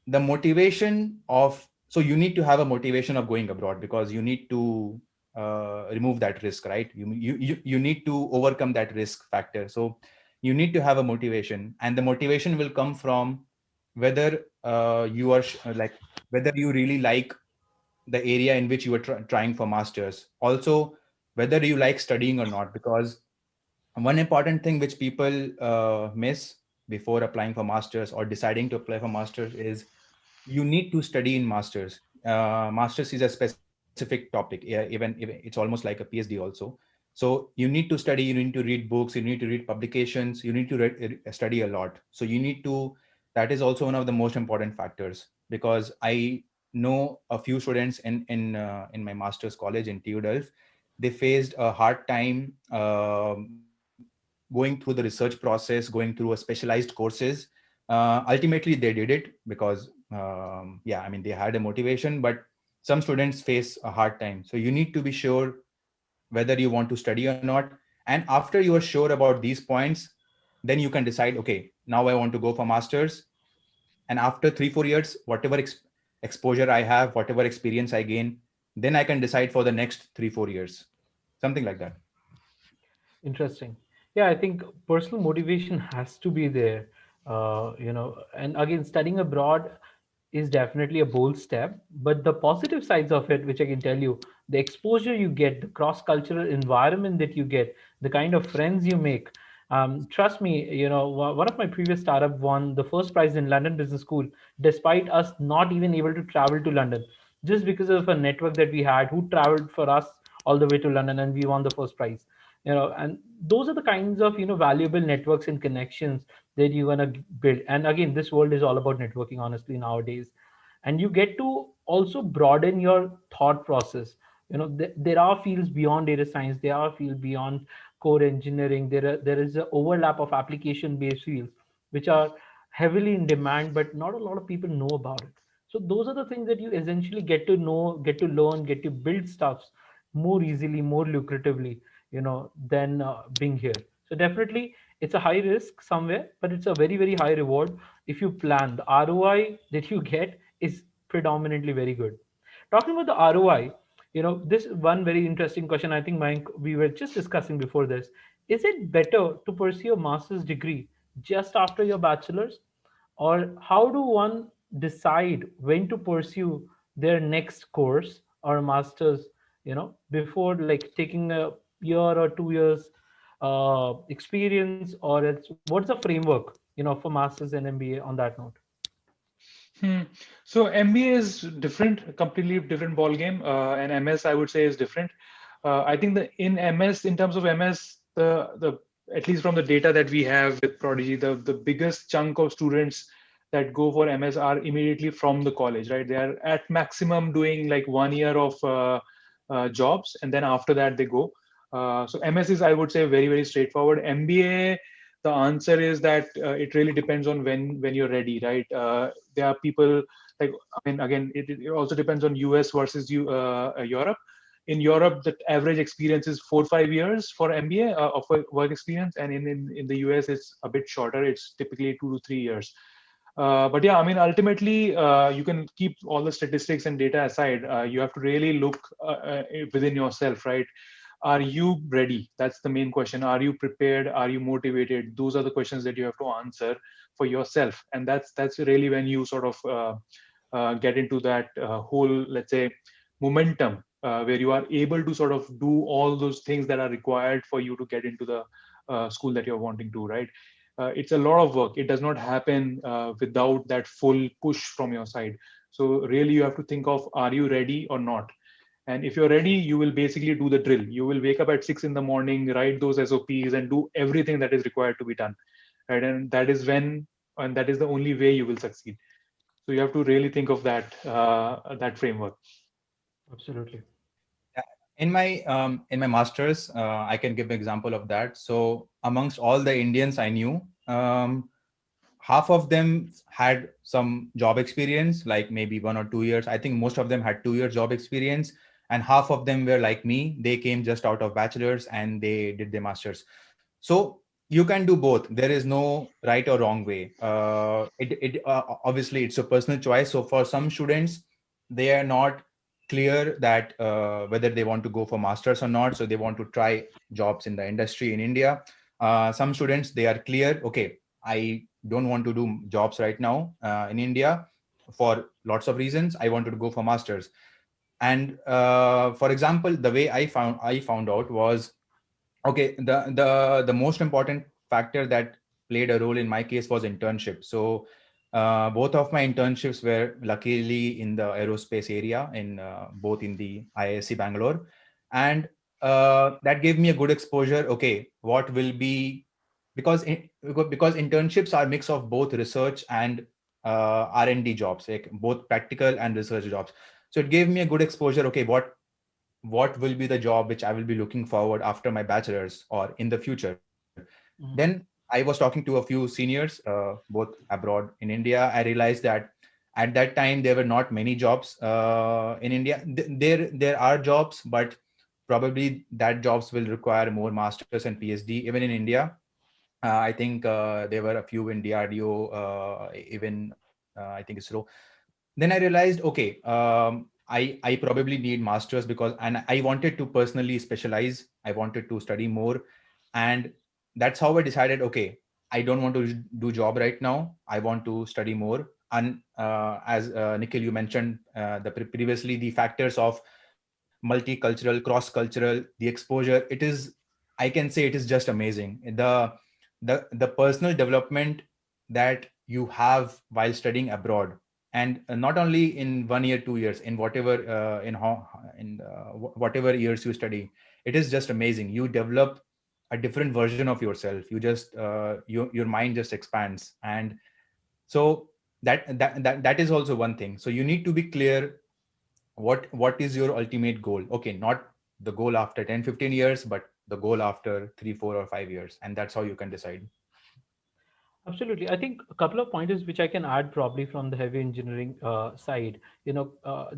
the motivation of, so you need to have a motivation of going abroad, because you need to remove that risk, right? You need to overcome that risk factor. So you need to have a motivation, and the motivation will come from whether you are like, whether you really like the area in which you are trying for masters. Also, whether you like studying or not, because one important thing which people miss before applying for masters or deciding to apply for masters is you need to study in masters. Masters is a specific topic. Yeah, even it's almost like a PhD also. So you need to study, you need to read books, you need to read publications, you need to study a lot. So you need to, that is also one of the most important factors, because I know a few students in my master's college in TU Delft. They faced a hard time going through the research process, going through a specialized courses. Ultimately they did it because yeah, I mean, they had a motivation, but some students face a hard time. So you need to be sure whether you want to study or not. And after you are sure about these points, then you can decide, okay, now I want to go for masters. And after 3 4 years, whatever exposure I have, whatever experience I gain, then I can decide for the next 3 4 years, something like that. Interesting. Yeah, I think personal motivation has to be there. And again, studying abroad is definitely a bold step, but the positive sides of it, which I can tell you, the exposure you get, the cross cultural environment that you get, the kind of friends you make. Trust me, one of my previous startup won the first prize in London Business School, despite us not even able to travel to London, just because of a network that we had who traveled for us all the way to London, and we won the first prize. And those are the kinds of valuable networks and connections that you want to build. And again, this world is all about networking, honestly, nowadays. And you get to also broaden your thought process. There are fields beyond data science, there are fields beyond core engineering, there is an overlap of application based fields which are heavily in demand, but not a lot of people know about it. So those are the things that you essentially get to know, get to learn, get to build stuffs more easily, more lucratively, than being here. So definitely It's a high risk somewhere, but it's a very, very high reward if you plan. The ROI that you get is predominantly very good. Talking about the ROI, this one very interesting question. I think, Mike, we were just discussing before this. Is it better to pursue a master's degree just after your bachelor's, or how do one decide when to pursue their next course or master's, before like taking a year or 2 years experience, or it's what's the framework, for masters and MBA on that note? Hmm. So MBA is different, completely different ball game, and MS I would say is different. I think the in MS, in terms of MS, the at least from the data that we have with Prodigy, the biggest chunk of students that go for MS are immediately from the college, right? They are at maximum doing like 1 year of jobs, and then after that they go. So MS is, I would say, very very straightforward. MBA, the answer is that it really depends on when you're ready, right? There are people like, I mean, again, it also depends on US versus Europe. In Europe, the average experience is 4 or 5 years for MBA of work experience, and in the US, it's a bit shorter. It's typically 2 to 3 years. But yeah, I mean, ultimately, you can keep all the statistics and data aside. You have to really look within yourself, right? Are you ready? That's the main question. Are you prepared? Are you motivated? Those are the questions that you have to answer for yourself, and that's really when you sort of get into that whole, let's say, momentum, where you are able to sort of do all those things that are required for you to get into the school that you're wanting to, right? It's a lot of work. It does not happen without that full push from your side. So really you have to think of, are you ready or not? And if you're ready, you will basically do the drill. You will wake up at 6 in the morning, write those SOPs, and do everything that is required to be done, right? And that is when, and that is the only way you will succeed. So you have to really think of that framework. Absolutely. Yeah. In my masters, I can give an example of that. So amongst all the Indians I knew, half of them had some job experience, like maybe 1 or 2 years. I think most of them had 2 years job experience, and half of them were like me. They came just out of bachelor's and they did their masters. So you can do both. There is no right or wrong way. Obviously it's a personal choice. So for some students, they are not clear that whether they want to go for masters or not. So they want to try jobs in the industry in India. Some students, they are clear. Okay, I don't want to do jobs right now in India for lots of reasons. I wanted to go for masters. And for example, the way I found out was, okay, the most important factor that played a role in my case was internship. So both of my internships were luckily in the aerospace area, in both in the IISc Bangalore, and that gave me a good exposure. Okay, what will be, because internships are a mix of both research and R&D jobs, like both practical and research jobs. So it gave me a good exposure. Okay, what will be the job which I will be looking forward after my bachelor's or in the future. Then Mhm. I was talking to a few seniors, both abroad in India. I realized that at that time there were not many jobs in India. There are jobs, but probably that jobs will require more masters and PhD. Even in India, I think there were a few in DRDO, even I think ISRO. Then I realized, okay, I probably need masters, because, and I wanted to personally specialize. I wanted to study more, and that's how I decided. Okay, I don't want to do job right now. I want to study more. And as Nikhil, you mentioned previously, the factors of multicultural, cross-cultural, the exposure. It is, I can say, it is just amazing. The personal development that you have while studying abroad, and not only in 1 year, 2 years, in whatever whatever years you study, it is just amazing. You develop a different version of yourself. You just your mind just expands. And so that is also one thing. So you need to be clear, what is your ultimate goal. Okay, not the goal after 10, 15 years, but the goal after 3, 4, or 5 years, and that's how you can decide. Absolutely. I think a couple of pointers which I can add probably from the heavy engineering side.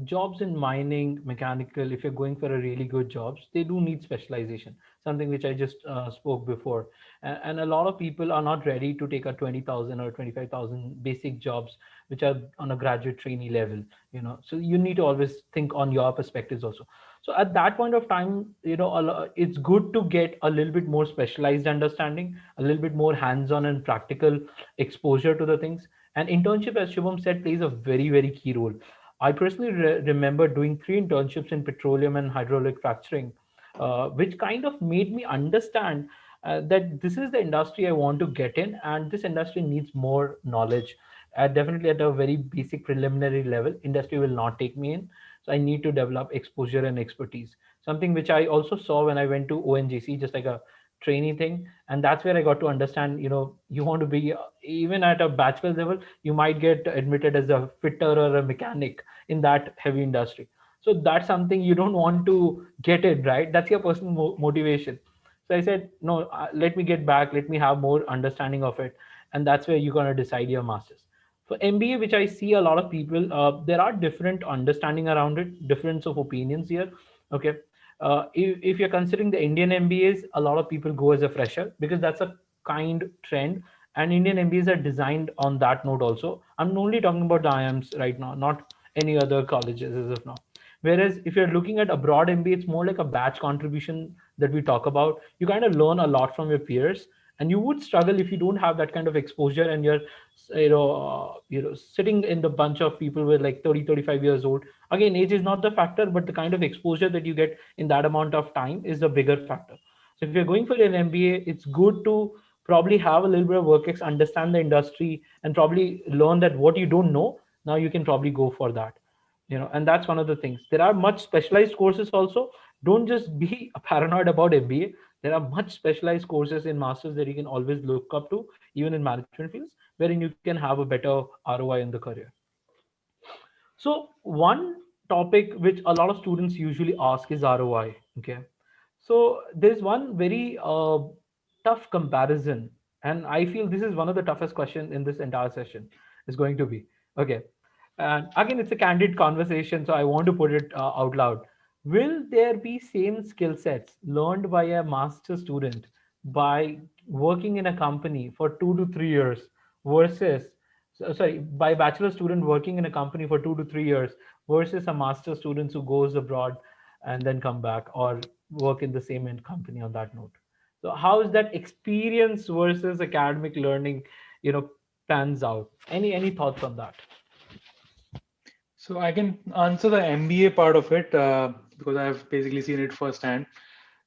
Jobs in mining, mechanical, if you're going for a really good jobs, they do need specialization. something which I just spoke before. And a lot of people are not ready to take a 20,000 or 25,000 basic jobs which are on a graduate trainee level, so you need to always think on your perspectives also. So at that point of time, it's good to get a little bit more specialized understanding, a little bit more hands-on and practical exposure to the things. And internship, as Shubham said, plays a very, very key role. I personally remember doing 3 internships in petroleum and hydraulic fracturing, which kind of made me understand that this is the industry I want to get in, and this industry needs more knowledge. Definitely at a very basic preliminary level, industry will not take me in. So I need to develop exposure and expertise. Something which I also saw when I went to ONGC, just like a training thing. And that's where I got to understand, you want to be, even at a bachelor's level, you might get admitted as a fitter or a mechanic in that heavy industry. So that's something you don't want to get it, right? That's your personal motivation. So I said, no, let me get back, let me have more understanding of it. And that's where you're going to decide your masters. For MBA, which I see a lot of people, there are different understanding around it, difference of opinions here. Okay. If you're considering the Indian MBAs, a lot of people go as a fresher because that's a kind trend. And Indian MBAs are designed on that note also. I'm only talking about the IIMs right now, not any other colleges as of now. Whereas if you're looking at abroad MBA, it's more like a batch contribution that we talk about. You kind of learn a lot from your peers, and you would struggle if you don't have that kind of exposure and you're sitting in the bunch of people with like 30, 35 years old. Again, age is not the factor, but the kind of exposure that you get in that amount of time is the bigger factor. So if you're going for an MBA, it's good to probably have a little bit of work understand the industry, and probably learn that what you don't know now you can probably go for that. And that's one of the things. There are much specialized courses also. Don't just be paranoid about MBA. There are much specialized courses in masters that you can always look up to, even in management fields, wherein you can have a better ROI in the career. So one topic which a lot of students usually ask is ROI. Okay. So there's one very tough comparison, and I feel this is one of the toughest questions in this entire session is going to be. Okay. And again, it's a candid conversation, so I want to put it out loud. Will there be same skill sets learned by a master student by working in a company for 2 to 3 years versus, sorry, by bachelor student working in a company for 2 to 3 years versus a master student who goes abroad and then come back, or work in the same company on that note? So how is that experience versus academic learning, pans out? Any thoughts on that? So I can answer the MBA part of it because I've basically seen it firsthand.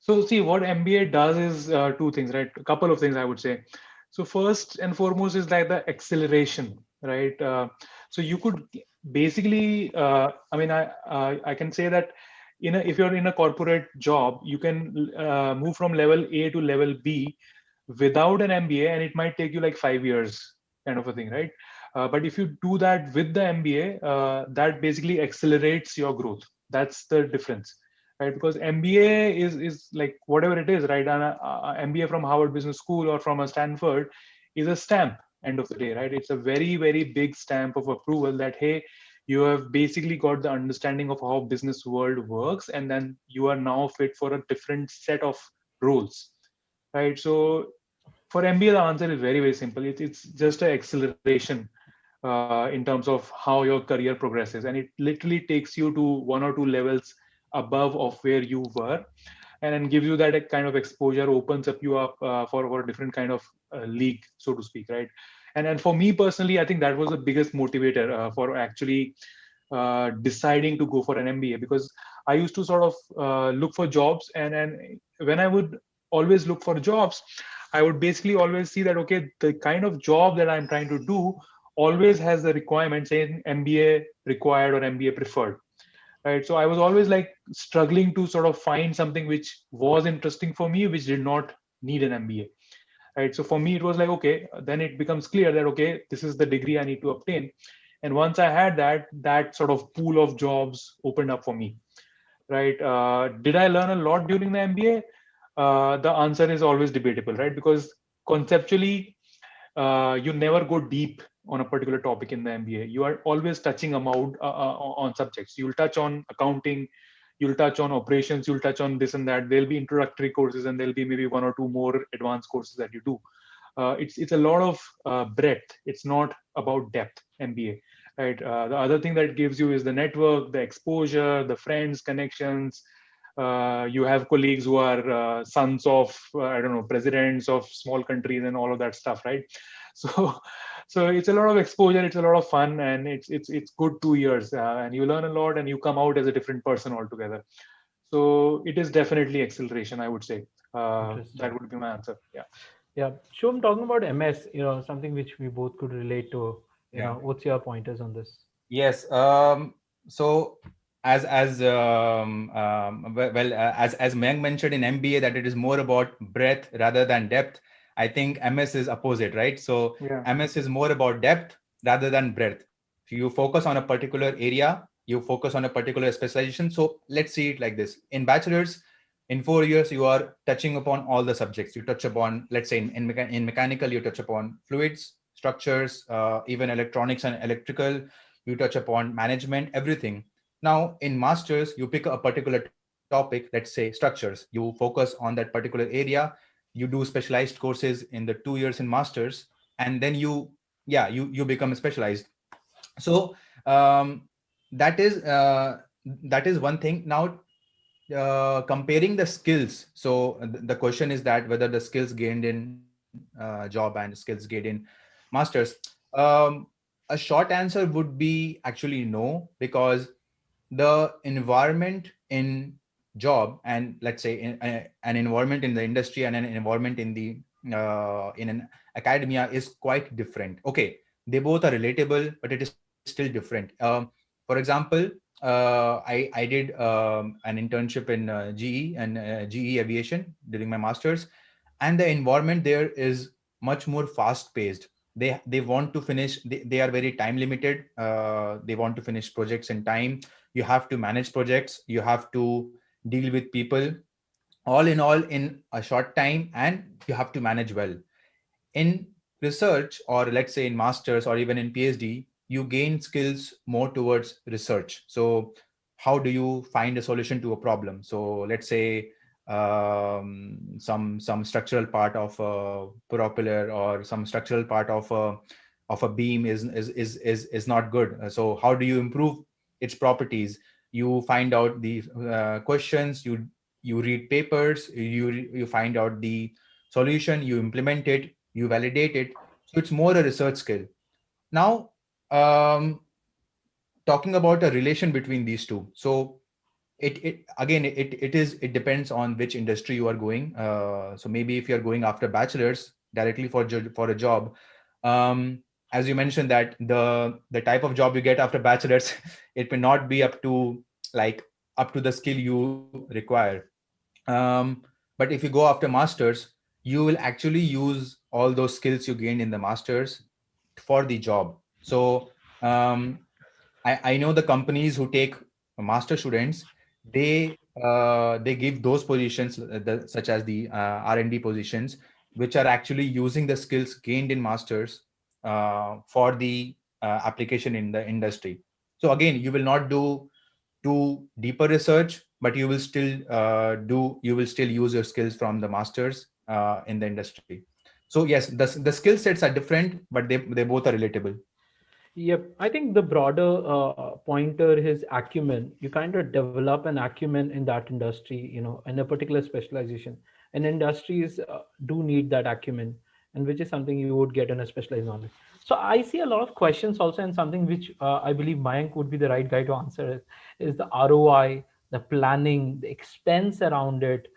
So see, what MBA does is two things, right? A couple of things I would say. So first and foremost is like the acceleration, right? So you could basically, I can say that if you're in a corporate job, you can move from level A to level B without an MBA, and it might take you like 5 years, kind of a thing, right? But if you do that with the MBA, that basically accelerates your growth. That's the difference, right? Because MBA is like whatever it is, right? An MBA from Harvard Business School or from a Stanford is a stamp. End of the day, right? It's a very, very big stamp of approval that, hey, you have basically got the understanding of how business world works, and then you are now fit for a different set of roles, right? So for MBA, the answer is very, very simple. It's just an acceleration in terms of how your career progresses, and it literally takes you to 1 or 2 levels above of where you were, and then gives you that kind of exposure, opens up you up for a different kind of league, so to speak, right? And for me personally, I think that was the biggest motivator for actually deciding to go for an MBA, because I used to sort of look for jobs, and when I would always look for jobs, I would basically always see that, okay, the kind of job that I'm trying to do always has the requirement saying MBA required or MBA preferred, right? So I was always like struggling to sort of find something which was interesting for me, which did not need an MBA, right? So for me, it was like, okay, then it becomes clear that, okay, this is the degree I need to obtain. And once I had that, that sort of pool of jobs opened up for me, right? Did I learn a lot during the MBA? The answer is always debatable, right? Because conceptually, you never go deep on a particular topic in the MBA. You are always touching on subjects. You will touch on accounting, You'll touch on operations, you'll touch on this and that. There'll be introductory courses, and there'll be maybe one or two more advanced courses that you do. It's a lot of breadth. It's not about depth. MBA, right? The other thing that it gives you is the network, the exposure, the friends, connections. You have colleagues who are sons of I don't know, presidents of small countries and all of that stuff, right? So so it's a lot of exposure, it's a lot of fun, and it's good 2 years, and you learn a lot, and you come out as a different person altogether. So it is definitely acceleration, I would say. That Interesting. would be my answer. Yeah. Yeah. So I'm talking about MS, something which we both could relate to. Yeah. What's your pointers on this? Yes. So as Mayank mentioned in MBA that it is more about breadth rather than depth. I think MS is opposite, right? So Yeah. MS is more about depth rather than breadth. So you focus on a particular area, you focus on a particular specialization. So let's see it like this. In bachelor's, in 4 years, you are touching upon all the subjects. You touch upon, let's say in mechanical, you touch upon fluids, structures, even electronics and electrical, you touch upon management, everything. Now in masters, you pick a particular topic, let's say structures, you focus on that particular area, you do specialized courses in the 2 years in masters, and then you become specialized. So that is one thing. Now comparing the skills, so the question is that whether the skills gained in job and skills gained in masters, um, a short answer would be actually no, because the environment in job, and let's say an environment in the industry and an environment in the in an academia is quite different. Okay, they both are relatable, but it is still different. For example, I did an internship in GE and GE aviation during my masters, and the environment there is much more fast paced. They want to finish, they are very time limited. They want to finish projects in time. You have to manage projects, you have to deal with people, all in a short time, and you have to manage well. In research, or let's say in masters or even in PhD, you gain skills more towards research. So how do you find a solution to a problem? So let's say some structural part of a propeller, or some structural part of a beam is not good. So how do you improve its properties? You find out the questions, you read papers, you find out the solution, you implement it, you validate it. So it's more a research skill. Now, talking about a relation between these two. So it again, it depends on which industry you are going. So maybe if you're going after bachelor's directly for a job, as you mentioned that the type of job you get after bachelor's, it may not be like up to the skill you require. But if you go after masters, you will actually use all those skills you gained in the masters for the job. So I know the companies who take master students, they give those positions, such as the R&D positions, which are actually using the skills gained in masters for the application in the industry. So again, you will not do deeper research, but you will still use your skills from the masters in the industry. So yes, the skill sets are different, but they both are relatable. Yep, I think the broader pointer is acumen. You kind of develop an acumen in that industry, in a particular specialization. And industries do need that acumen, and which is something you would get in a specialized knowledge. So I see a lot of questions also, and something which I believe Mayank would be the right guy to answer is the ROI, the planning, the expense around it.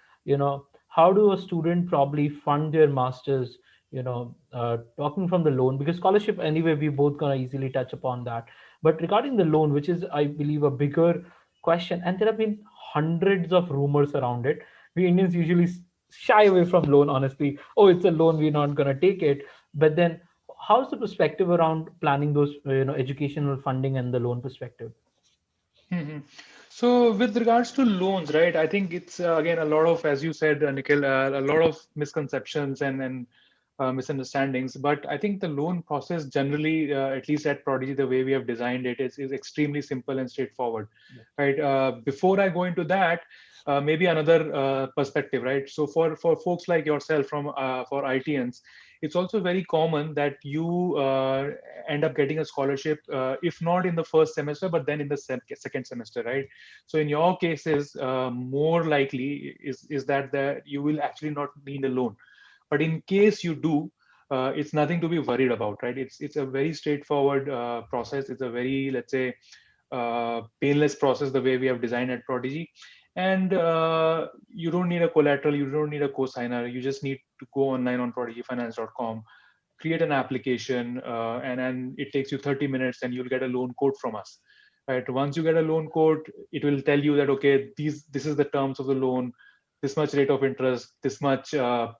How do a student probably fund their masters? Talking from the loan, because scholarship anyway we both gonna easily touch upon that, but regarding the loan, which is I believe a bigger question, and there have been hundreds of rumors around it. We Indians usually shy away from loan, honestly. Oh, it's a loan, we're not gonna take it. But then how's the perspective around planning those educational funding and the loan perspective? Mhm. So with regards to loans, right, I think it's again a lot of, as you said, Nikhil, a lot of misconceptions and misunderstandings. But I think the loan process generally, at least at Prodigy, the way we have designed it is extremely simple and straightforward, right? Before I go into that, maybe another perspective, right? So for folks like yourself from for ITNs, it's also very common that you end up getting a scholarship, if not in the first semester, but then in the second semester, right? So in your cases, more likely is that you will actually not need a loan. But in case you do, it's nothing to be worried about, right? It's a very straightforward process. It's a very, let's say, painless process the way we have designed at Prodigy. And you don't need a collateral, you don't need a cosigner. You just need to go online on prodigyfinance.com, create an application, and it takes you 30 minutes, and you'll get a loan quote from us. Right. Once you get a loan quote, it will tell you that okay, this is the terms of the loan, this much rate of interest, this much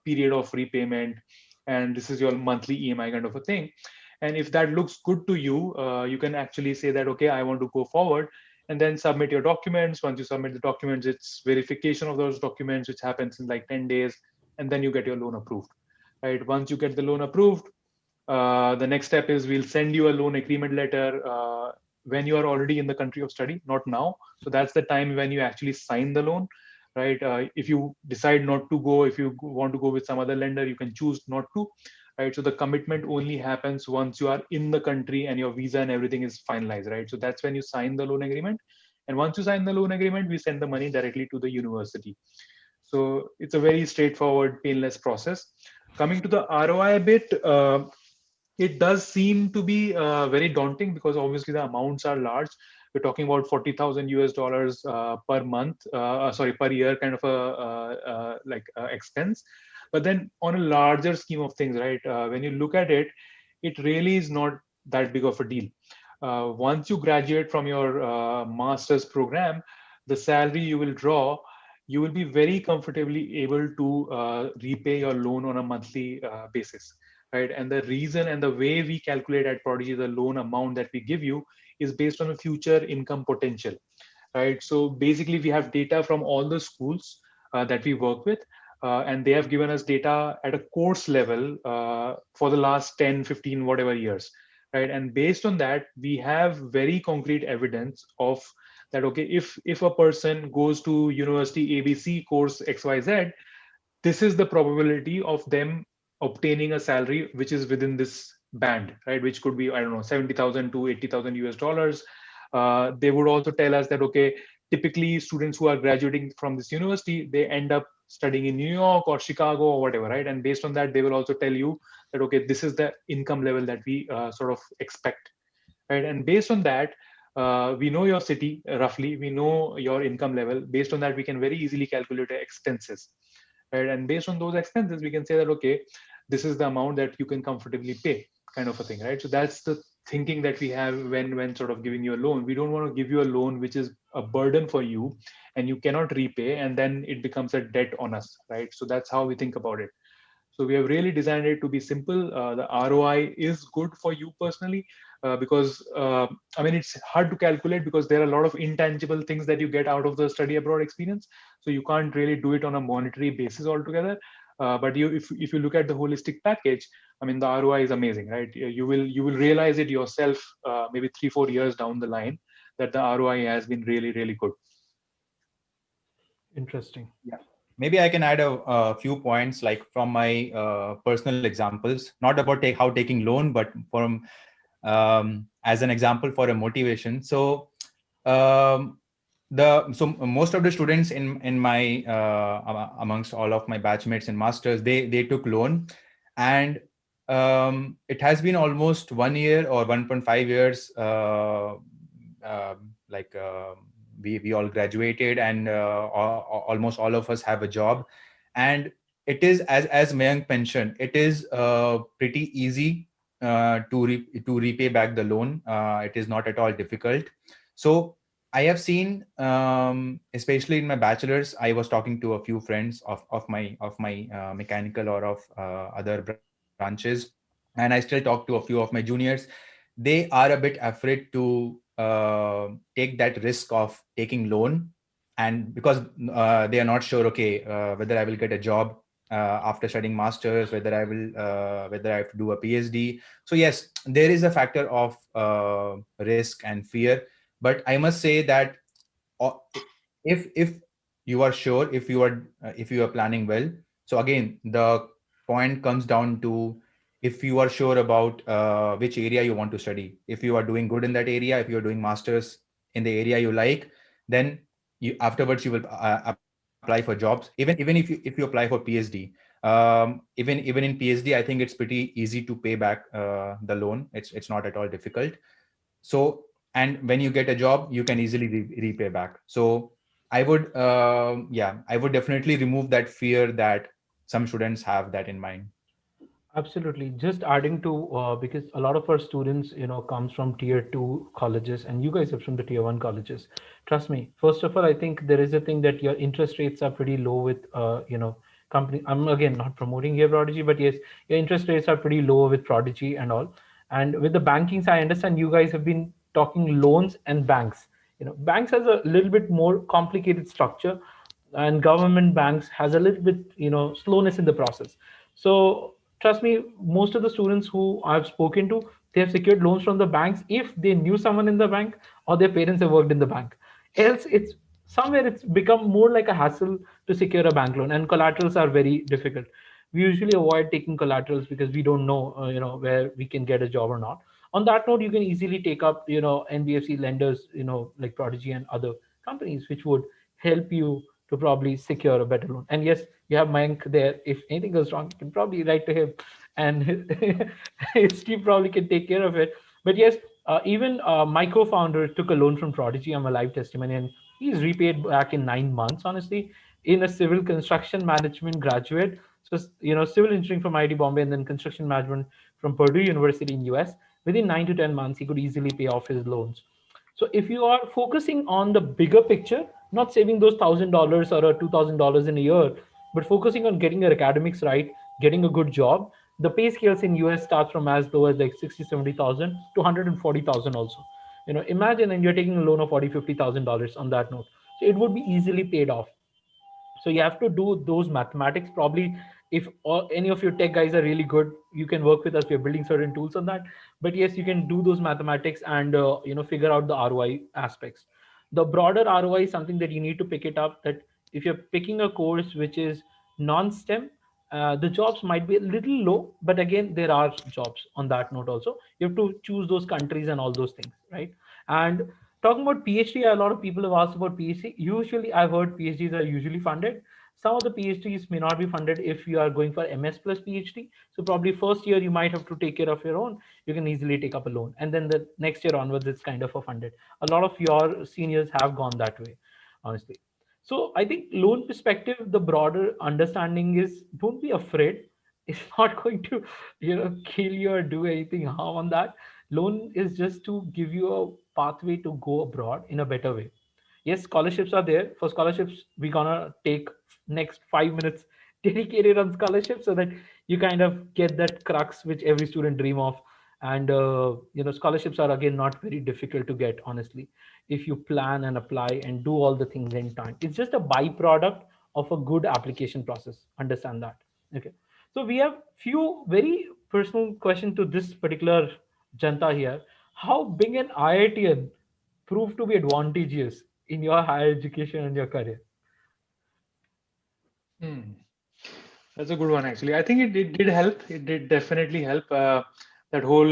period of repayment, and this is your monthly EMI kind of a thing. And if that looks good to you, you can actually say that okay, I want to go forward, and then submit your documents. Once you submit the documents, it's verification of those documents, which happens in like 10 days, and then you get your loan approved. Right. Once you get the loan approved, the next step is we'll send you a loan agreement letter when you are already in the country of study, not now. So that's the time when you actually sign the loan, right? If you decide not to go, if you want to go with some other lender, you can choose not to, right? So the commitment only happens once you are in the country and your visa and everything is finalized, right? So that's when you sign the loan agreement. And once you sign the loan agreement, we send the money directly to the university. So it's a very straightforward, painless process. Coming to the ROI bit, it does seem to be very daunting because obviously the amounts are large. We're talking about 40,000 US dollars per month, sorry, per year kind of a expense. But then on a larger scheme of things, right, when you look at it, it really is not that big of a deal. Once you graduate from your master's program, the salary you will draw, you will be very comfortably able to repay your loan on a monthly basis, right? And the reason and the way we calculate at Prodigy the loan amount that we give you is based on a future income potential, right? So basically, we have data from all the schools that we work with, and they have given us data at a course level for the last 10, 15, whatever years, right? And based on that, we have very concrete evidence of that, okay, if a person goes to university ABC course XYZ, this is the probability of them obtaining a salary which is within this band, right? Which could be, I don't know, 70,000 to 80,000 US dollars. They would also tell us that, okay, typically students who are graduating from this university, they end up studying in New York or Chicago or whatever, right? And based on that, they will also tell you that, okay, this is the income level that we sort of expect, right? And based on that, we know your city roughly, we know your income level. Based on that, we can very easily calculate the expenses, right? And based on those expenses, we can say that, okay, this is the amount that you can comfortably pay, kind of a thing, right? So that's the thinking that we have when sort of giving you a loan. We don't want to give you a loan which is a burden for you and you cannot repay, and then it becomes a debt on us, right? So that's how we think about it. So we have really designed it to be simple. The ROI is good for you personally because, I mean, it's hard to calculate because there are a lot of intangible things that you get out of the study abroad experience. So you can't really do it on a monetary basis altogether. But if you look at the holistic package, I mean, the ROI is amazing, right? You will realize it yourself maybe 3-4 years down the line that the ROI has been really, really good. Interesting. Yeah. Maybe I can add a few points, like from my personal examples, not about how taking loan, but from as an example for a motivation. So most of the students in my amongst all of my batchmates in masters, they took loan, and it has been almost 1 year or 1.5 years. Like we all graduated, and almost all of us have a job, and it is as Mayank mentioned, it is pretty easy to repay back the loan. It is not at all difficult. So I have seen, especially in my bachelor's, I was talking to a few friends of my mechanical or of other branches, and I still talk to a few of my juniors. They are a bit afraid to take that risk of taking loan, and because they are not sure, okay, whether I will get a job after studying masters, whether I will whether I have to do a PhD. So yes, there is a factor of risk and fear, but I must say that uh, if you are sure, if you are planning well, so again the point comes down to, if you are sure about which area you want to study, if you are doing good in that area, if you are doing masters in the area you like, then you afterwards you will apply for jobs. Even if you apply for PhD, even in PhD, I think it's pretty easy to pay back the loan. It's not at all difficult. So, and when you get a job, you can easily repay back. So I would I would definitely remove that fear that some students have that in mind. Absolutely. Just adding to because a lot of our students, comes from tier two colleges, and you guys are from the tier one colleges. Trust me. First of all, I think there is a thing that your interest rates are pretty low with, company. I'm again not promoting here Prodigy, but yes, your interest rates are pretty low with Prodigy and all. And with the banking side, I understand you guys have been talking loans and banks. Banks has a little bit more complicated structure, and government banks has a little bit, slowness in the process. So trust me, most of the students who I've spoken to, they have secured loans from the banks if they knew someone in the bank or their parents have worked in the bank. Else, it's become more like a hassle to secure a bank loan, and collaterals are very difficult. We usually avoid taking collaterals because we don't know, where we can get a job or not. On that note, you can easily take up, NBFC lenders, like Prodigy and other companies, which would help you to probably secure a better loan. And yes, you have Mayank there. If anything goes wrong, you can probably write to him, and his team probably can take care of it. But yes, even my co-founder took a loan from Prodigy. I'm a live testimony, and he's repaid back in 9 months. Honestly, in a civil construction management graduate, so civil engineering from IIT Bombay, and then construction management from Purdue University in US. Within 9 to 10 months, he could easily pay off his loans. So if you are focusing on the bigger picture, not saving those $1,000 or $2,000 in a year, but focusing on getting your academics right, getting a good job, the pay scales in US start from as low as like 60, 70,000 to 140,000 also. Imagine, and you're taking a loan of 40, $50,000 on that note. So it would be easily paid off. So you have to do those mathematics. Probably if any of your tech guys are really good, you can work with us. We're building certain tools on that. But yes, you can do those mathematics and figure out the ROI aspects. The broader ROI is something that you need to pick it up, that if you're picking a course which is non-STEM, the jobs might be a little low, but again, there are jobs on that note also. You have to choose those countries and all those things, right? And talking about PhD, a lot of people have asked about PhD. Usually, I've heard PhDs are usually funded. Some of the PhDs may not be funded if you are going for MS plus PhD. So probably first year you might have to take care of your own. You can easily take up a loan, and then the next year onwards it's kind of a funded. A lot of your seniors have gone that way, honestly. So I think loan perspective, the broader understanding is, don't be afraid. It's not going to, kill you or do anything harm on that. Loan is just to give you a pathway to go abroad in a better way. Yes, scholarships are there. For scholarships, we're gonna take next 5 minutes dedicated on scholarships, so that you kind of get that crux which every student dream of. And scholarships are again not very difficult to get, honestly, if you plan and apply and do all the things in time. It's just a byproduct of a good application process. Understand that. Okay. So we have few very personal questions to this particular Janta here. How big an IITian proved to be advantageous in your higher education and your career? Hmm. That's a good one, actually. I think it did help. It did definitely help. That whole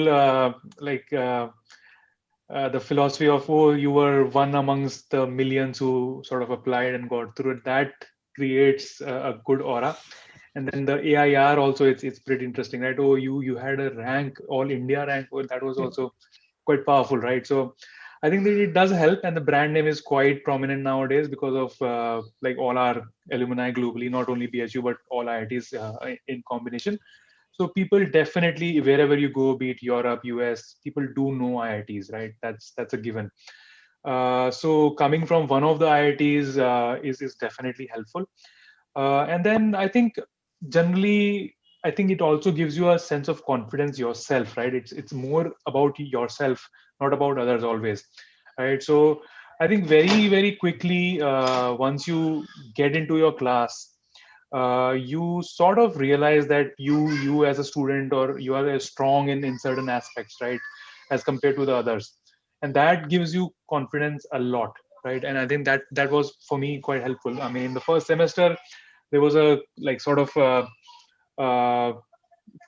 like the philosophy of, oh, you were one amongst the millions who sort of applied and got through it. That creates a good aura. And then the AIR also, it's pretty interesting, right? Oh, you had a rank, all India rank. Well, that was also quite powerful, right? So I think that it does help, and the brand name is quite prominent nowadays because of like all our alumni globally, not only BHU but all IITs in combination. So people definitely, wherever you go, be it Europe, US, people do know IITs, right? That's a given. So coming from one of the IITs is definitely helpful. And then I think generally, I think it also gives you a sense of confidence yourself, right? It's more about yourself, not about others always, right? So I think very quickly, once you get into your class, you sort of realize that you as a student, or you are strong in certain aspects, right, as compared to the others, and that gives you confidence a lot, right? And I think that was for me quite helpful. I mean, in the first semester, there was a like sort of uh,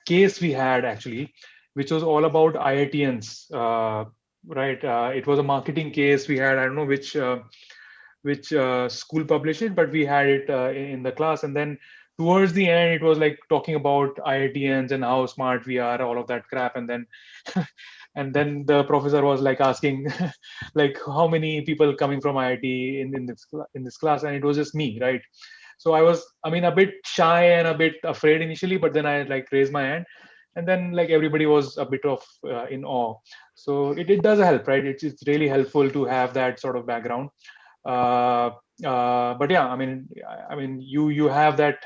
case we had actually, which was all about IITians, right? It was a marketing case we had. I don't know which school published it, but we had it in the class. And then towards the end, it was like talking about IITians and how smart we are, all of that crap. And then and then the professor was like asking, like, how many people coming from IIT in this class, and it was just me, right? So I was, I mean, a bit shy and a bit afraid initially, but then I like raised my hand, and then like everybody was a bit of in awe. So it does help, right? It's really helpful to have that sort of background. uh, but yeah, I mean, you have that.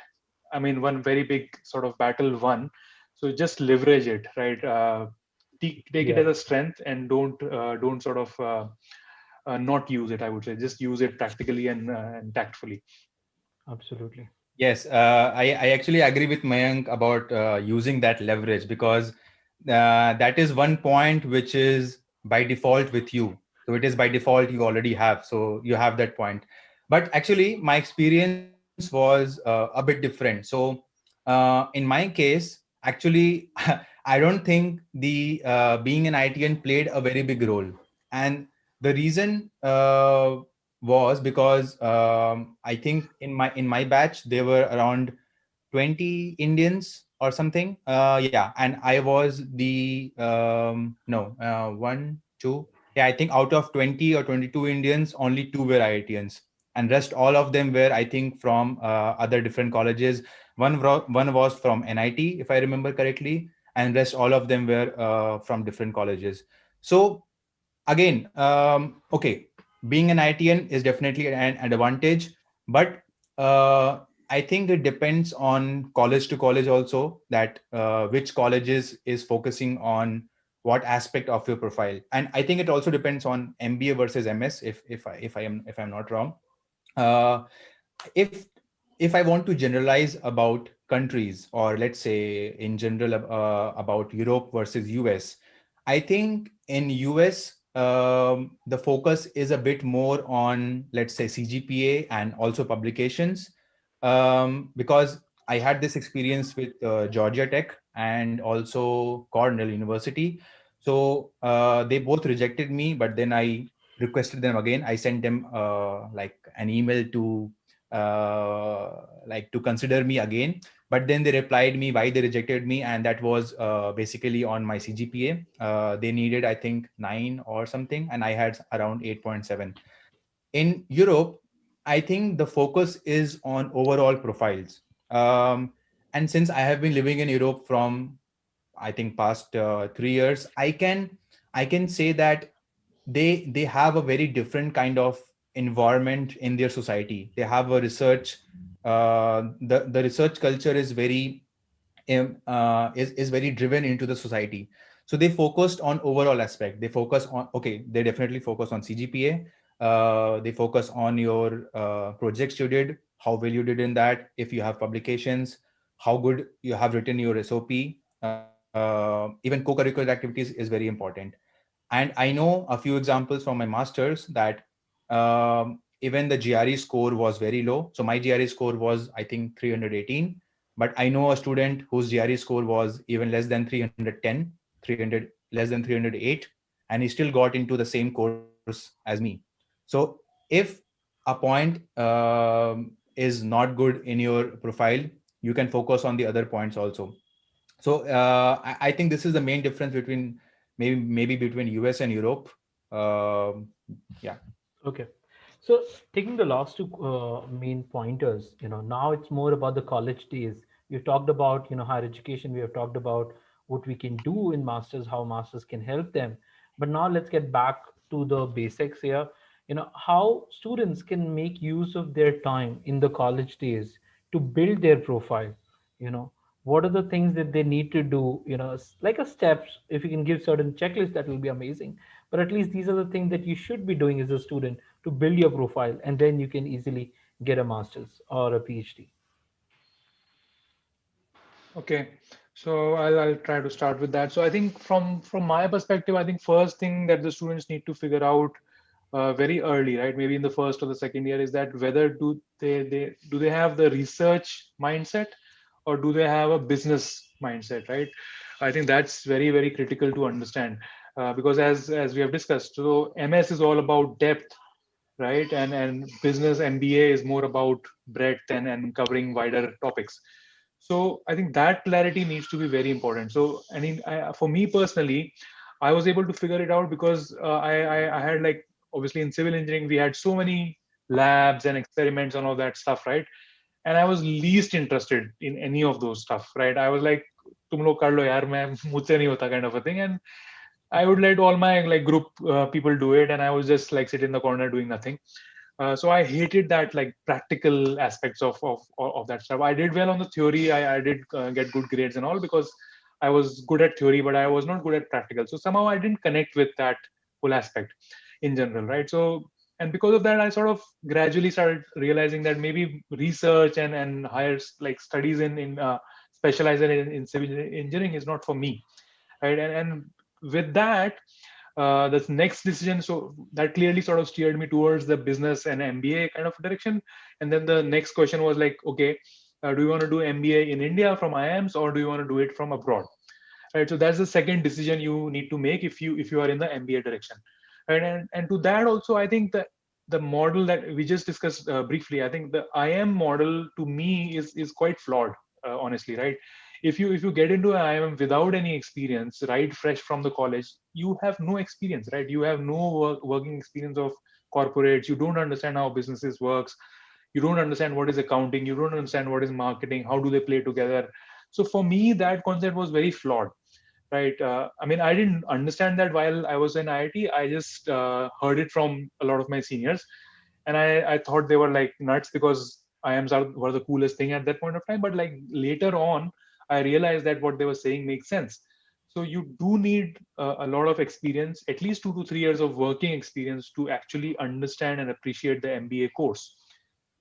I mean, one very big sort of battle won. So just leverage it, right? Take it Yeah, as a strength, and don't sort of not use it. I would say just use it practically and tactfully. absolutely. Yes, I actually agree with Mayank about using that leverage, because that is one point which is by default with you. So it is by default you already have. So you have that point. But actually, my experience was a bit different. So in my case, actually, I don't think the being an ITN played a very big role. And the reason was because I think in my batch there were around 20 Indians or something. Yeah, and I was the no one two. Yeah, I think out of 20 or 22 Indians, only two were IITians, and rest all of them were, I think, from other different colleges. One was from NIT, if I remember correctly, and rest all of them were from different colleges. So again, okay, being an ITN is definitely an advantage, but I think it depends on college to college also, that which colleges is focusing on what aspect of your profile. And I think it also depends on MBA versus MS, if I'm not wrong. uh, if if I want to generalize about countries, or let's say in general about Europe versus US, I think in US the focus is a bit more on, let's say, CGPA and also publications, because I had this experience with Georgia Tech and also Cornell University. So they both rejected me, but then I requested them again. I sent them like an email to like to consider me again, but then they replied me why they rejected me, and that was basically on my CGPA. They needed, I think, 9 or something, and I had around 8.7. In Europe, I think the focus is on overall profiles. And since I have been living in Europe from, I think, past 3 years, I can say that they have a very different kind of environment in their society. They have a research. The research culture is is very driven into the society. So they focused on overall aspect. They focus on, okay, they definitely focus on CGPA. They focus on your projects you did, how well you did in that, if you have publications, how good you have written your SOP. Even co-curricular activities is very important. And I know a few examples from my masters that even the GRE score was very low. So my GRE score was, I think, 318, but I know a student whose GRE score was even less than 310, 300, less than 308, and he still got into the same course as me. So if a point is not good in your profile, you can focus on the other points also. So I think this is the main difference between maybe between US and Europe. Um, yeah. Okay. So taking the last two main pointers, now it's more about the college days. We've talked about, higher education. We have talked about what we can do in masters, how masters can help them. But now let's get back to the basics here. How students can make use of their time in the college days to build their profile. You know, what are the things that they need to do? Like a steps. If you can give certain checklists, that will be amazing, but at least these are the things that you should be doing as a student to build your profile, and then you can easily get a master's or a PhD. Okay, so I'll try to start with that. So I think from my perspective, I think first thing that the students need to figure out very early, right? Maybe in the first or the second year, is that whether do they have the research mindset, or do they have a business mindset, right? I think that's very critical to understand, because as we have discussed, so MS is all about depth, right? And business MBA is more about breadth and covering wider topics. So I think that clarity needs to be very important. So I mean, for me personally, I was able to figure it out because I had, like, obviously in civil engineering we had so many labs and experiments and all that stuff, right? And I was least interested in any of those stuff, right? I was like, तुम लोग कर लो यार, मैं मुझसे नहीं होता, kind of a thing. And I would let all my, like, group people do it, and I was just like sit in the corner doing nothing. So I hated that, like, practical aspects of that stuff. I did well on the theory. I did get good grades and all, because I was good at theory, but I was not good at practical. So somehow I didn't connect with that whole aspect in general, right? So, and because of that, I sort of gradually started realizing that maybe research and higher, like, studies in specializing in civil engineering is not for me, right? And with that, the next decision, so that clearly sort of steered me towards the business and MBA kind of direction. And then the next question was like, okay, do you want to do MBA in India from IIMs, or do you want to do it from abroad, right? So that's the second decision you need to make if you are in the MBA direction, right? And to that also, I think that the model that we just discussed briefly, I think the IIM model to me is quite flawed, honestly, right? If you get into an IIM without any experience, right, fresh from the college, you have no experience, right? You have no working experience of corporates. You don't understand how businesses works. You don't understand what is accounting. You don't understand what is marketing. How do they play together? So for me, that concept was very flawed, right? I mean, I didn't understand that while I was in IIT. I just heard it from a lot of my seniors, and I thought they were like nuts, because IIMs were the coolest thing at that point of time. But like later on, I realized that what they were saying makes sense. So you do need a lot of experience, at least 2 to 3 years of working experience, to actually understand and appreciate the MBA course,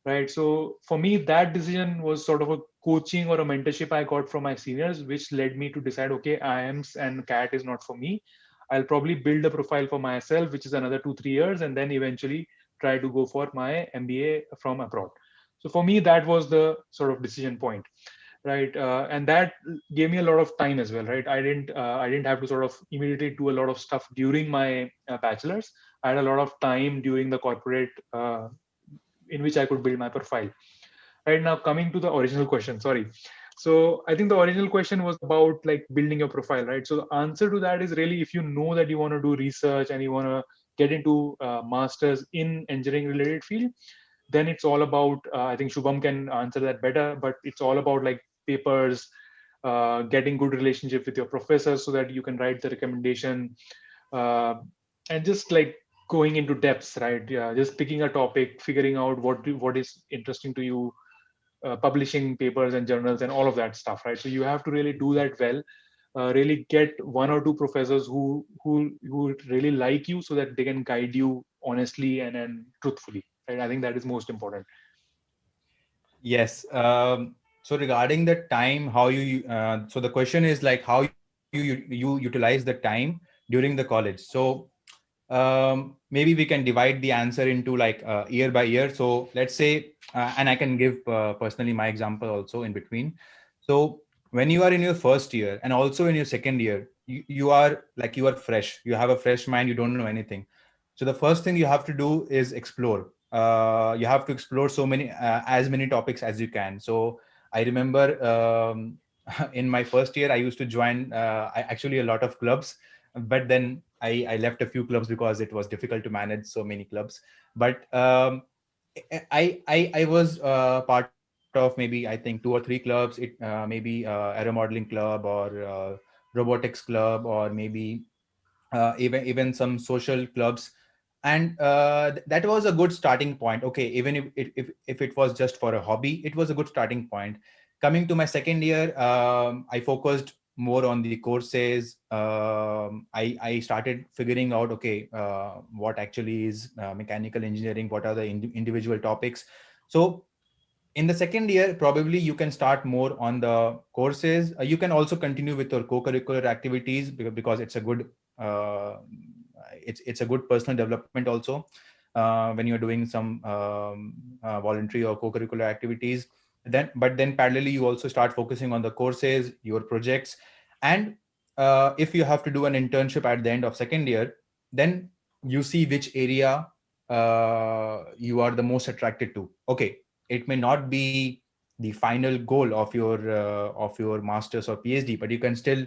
right? So for me, that decision was sort of a coaching or a mentorship I got from my seniors, which led me to decide, okay, IIMs and CAT is not for me. I'll probably build a profile for myself, which is another 2 3 years, and then eventually try to go for my MBA from abroad. So for me, that was the sort of decision point, right? And that gave me a lot of time as well, right? I didn't have to sort of immediately do a lot of stuff during my bachelor's. I had a lot of time during the corporate, in which I could build my profile. Right, now, coming to the original question, sorry. So I think the original question was about, like, building your profile, right? So the answer to that is really, if you know that you want to do research and you want to get into masters in engineering related field, then it's all about, I think Shubham can answer that better, but it's all about, like, papers, getting good relationship with your professors so that you can write the recommendation, uh, and just like going into depths, right? Yeah, just picking a topic, figuring out what is interesting to you, publishing papers and journals and all of that stuff, right? So you have to really do that well, really get one or two professors who really like you, so that they can guide you honestly and truthfully, right? I think that is most important. Yes. So regarding the time, how you so the question is like how you utilize the time during the college. So maybe we can divide the answer into like year by year. So let's say, and I can give personally my example also in between. So when you are in your first year and also in your second year, you are like, you are fresh. You have a fresh mind. You don't know anything. So the first thing you have to do is explore. You have to explore so many, as many topics as you can. So I remember in my first year, I used to join actually a lot of clubs, but then I left a few clubs because it was difficult to manage so many clubs. But I was part of maybe, I think, 2 or 3 clubs. It maybe aero modeling club, or robotics club, or maybe even some social clubs. And that was a good starting point. Okay, even if it was just for a hobby, it was a good starting point. Coming to my second year, I focused more on the courses. I started figuring out, okay, what actually is mechanical engineering, what are the individual topics. So In the second year, probably you can start more on the courses. You can also continue with your co-curricular activities, because it's a good it's a good personal development also, when you're doing some voluntary or co-curricular activities. Then parallelly you also start focusing on the courses, your projects, and if you have to do an internship at the end of second year, then you see which area you are the most attracted to. Okay, it may not be the final goal of your masters or PhD, but you can still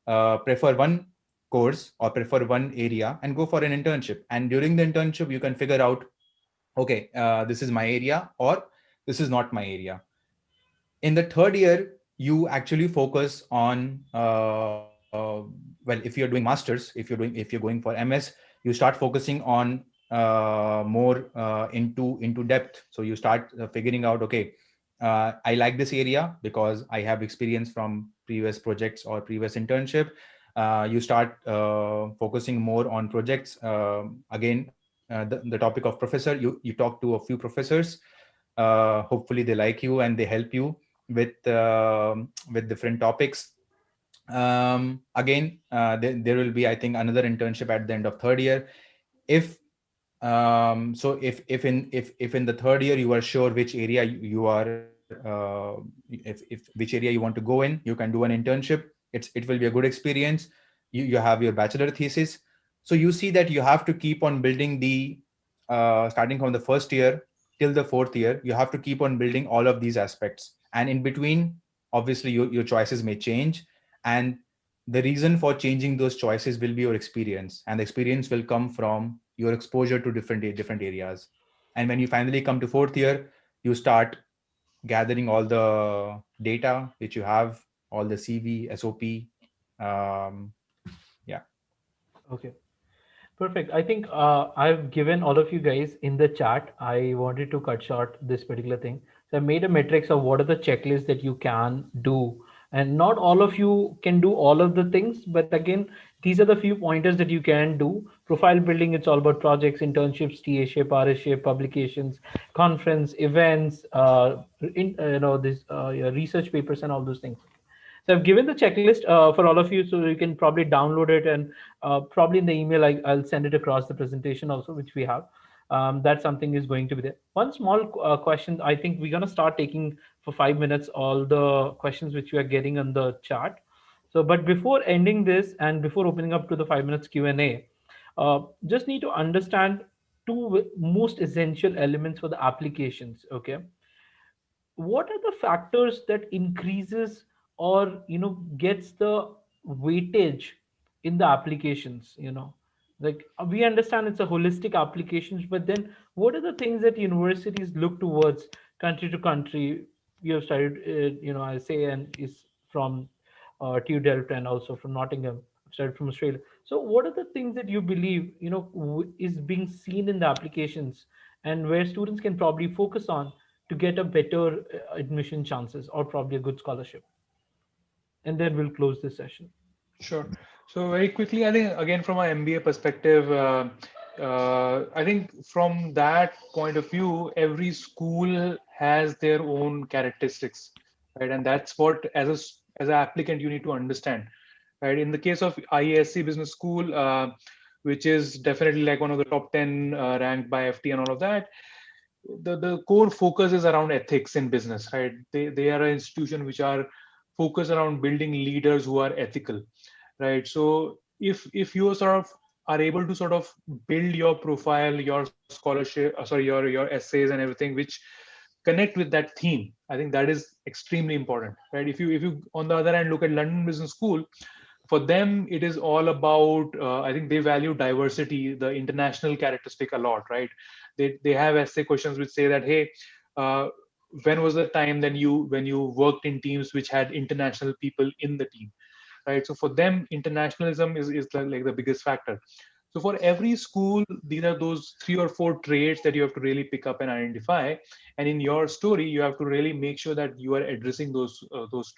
prefer one course or prefer one area and go for an internship. And during the internship, you can figure out, okay, this is my area or this is not my area. In the third year, you actually focus on well, if you're doing masters, if you're going for MS, you start focusing on more into depth. So you start figuring out, okay, I like this area because I have experience from previous projects or previous internship. You start focusing more on projects. Again, the topic of professor, you talk to a few professors. Hopefully they like you and they help you with different topics. Again, there will be, I think, another internship at the end of third year. If so if in the third year you are sure which area you are if which area you want to go in, you can do an internship. It will be a good experience. You have your bachelor thesis. So you see that you have to keep on building the starting from the first year till the fourth year, you have to keep on building all of these aspects. And in between, obviously your choices may change, and the reason for changing those choices will be your experience, and the experience will come from your exposure to different areas. And when you finally come to fourth year, you start gathering all the data which you have, all the CV, SOP. Yeah. Okay. Perfect. I think I've given all of you guys in the chat. I wanted to cut short this particular thing. So I made a matrix of what are the checklists that you can do. And not all of you can do all of the things, but again, these are the few pointers that you can do. Profile building, it's all about projects, internships, TA-ship, RS-ship, publications, conference, events, this your research papers and all those things. So I've given the checklist for all of you, so you can probably download it, and probably in the email I'll send it across the presentation also, which we have. That something is going to be there. One small question. I think we're gonna start taking for 5 minutes all the questions which you are getting on the chat. So, but before ending this and before opening up to the 5 minutes Q&A, just need to understand two most essential elements for the applications. Okay, what are the factors that increases or gets the weightage in the applications, like we understand it's a holistic applications, but then what are the things that universities look towards country to country? You have studied I say, and is from TU Delft and also from Nottingham, studied from Australia. So what are the things that you believe is being seen in the applications, and where students can probably focus on to get a better admission chances or probably a good scholarship? And then we'll close this session. Sure. So very quickly, I think again from an MBA perspective, I think from that point of view, every school has their own characteristics, right? And that's what as an applicant you need to understand, right? In the case of IESC Business School, which is definitely like one of the top 10 ranked by FT and all of that, the core focus is around ethics in business, right? They are an institution which are focused around building leaders who are ethical, right? So if you sort of are able to sort of build your profile, your scholarship, sorry, your essays and everything which connect with that theme, I think that is extremely important, right? If you on the other hand look at London Business School, for them it is all about I think they value diversity, the international characteristic a lot, right? They have essay questions which say that, hey, uh, when was the time then when you worked in teams which had international people in the team, right? So for them internationalism is like the biggest factor. So for every school, these are those 3 or 4 traits that you have to really pick up and identify. And in your story, you have to really make sure that you are addressing those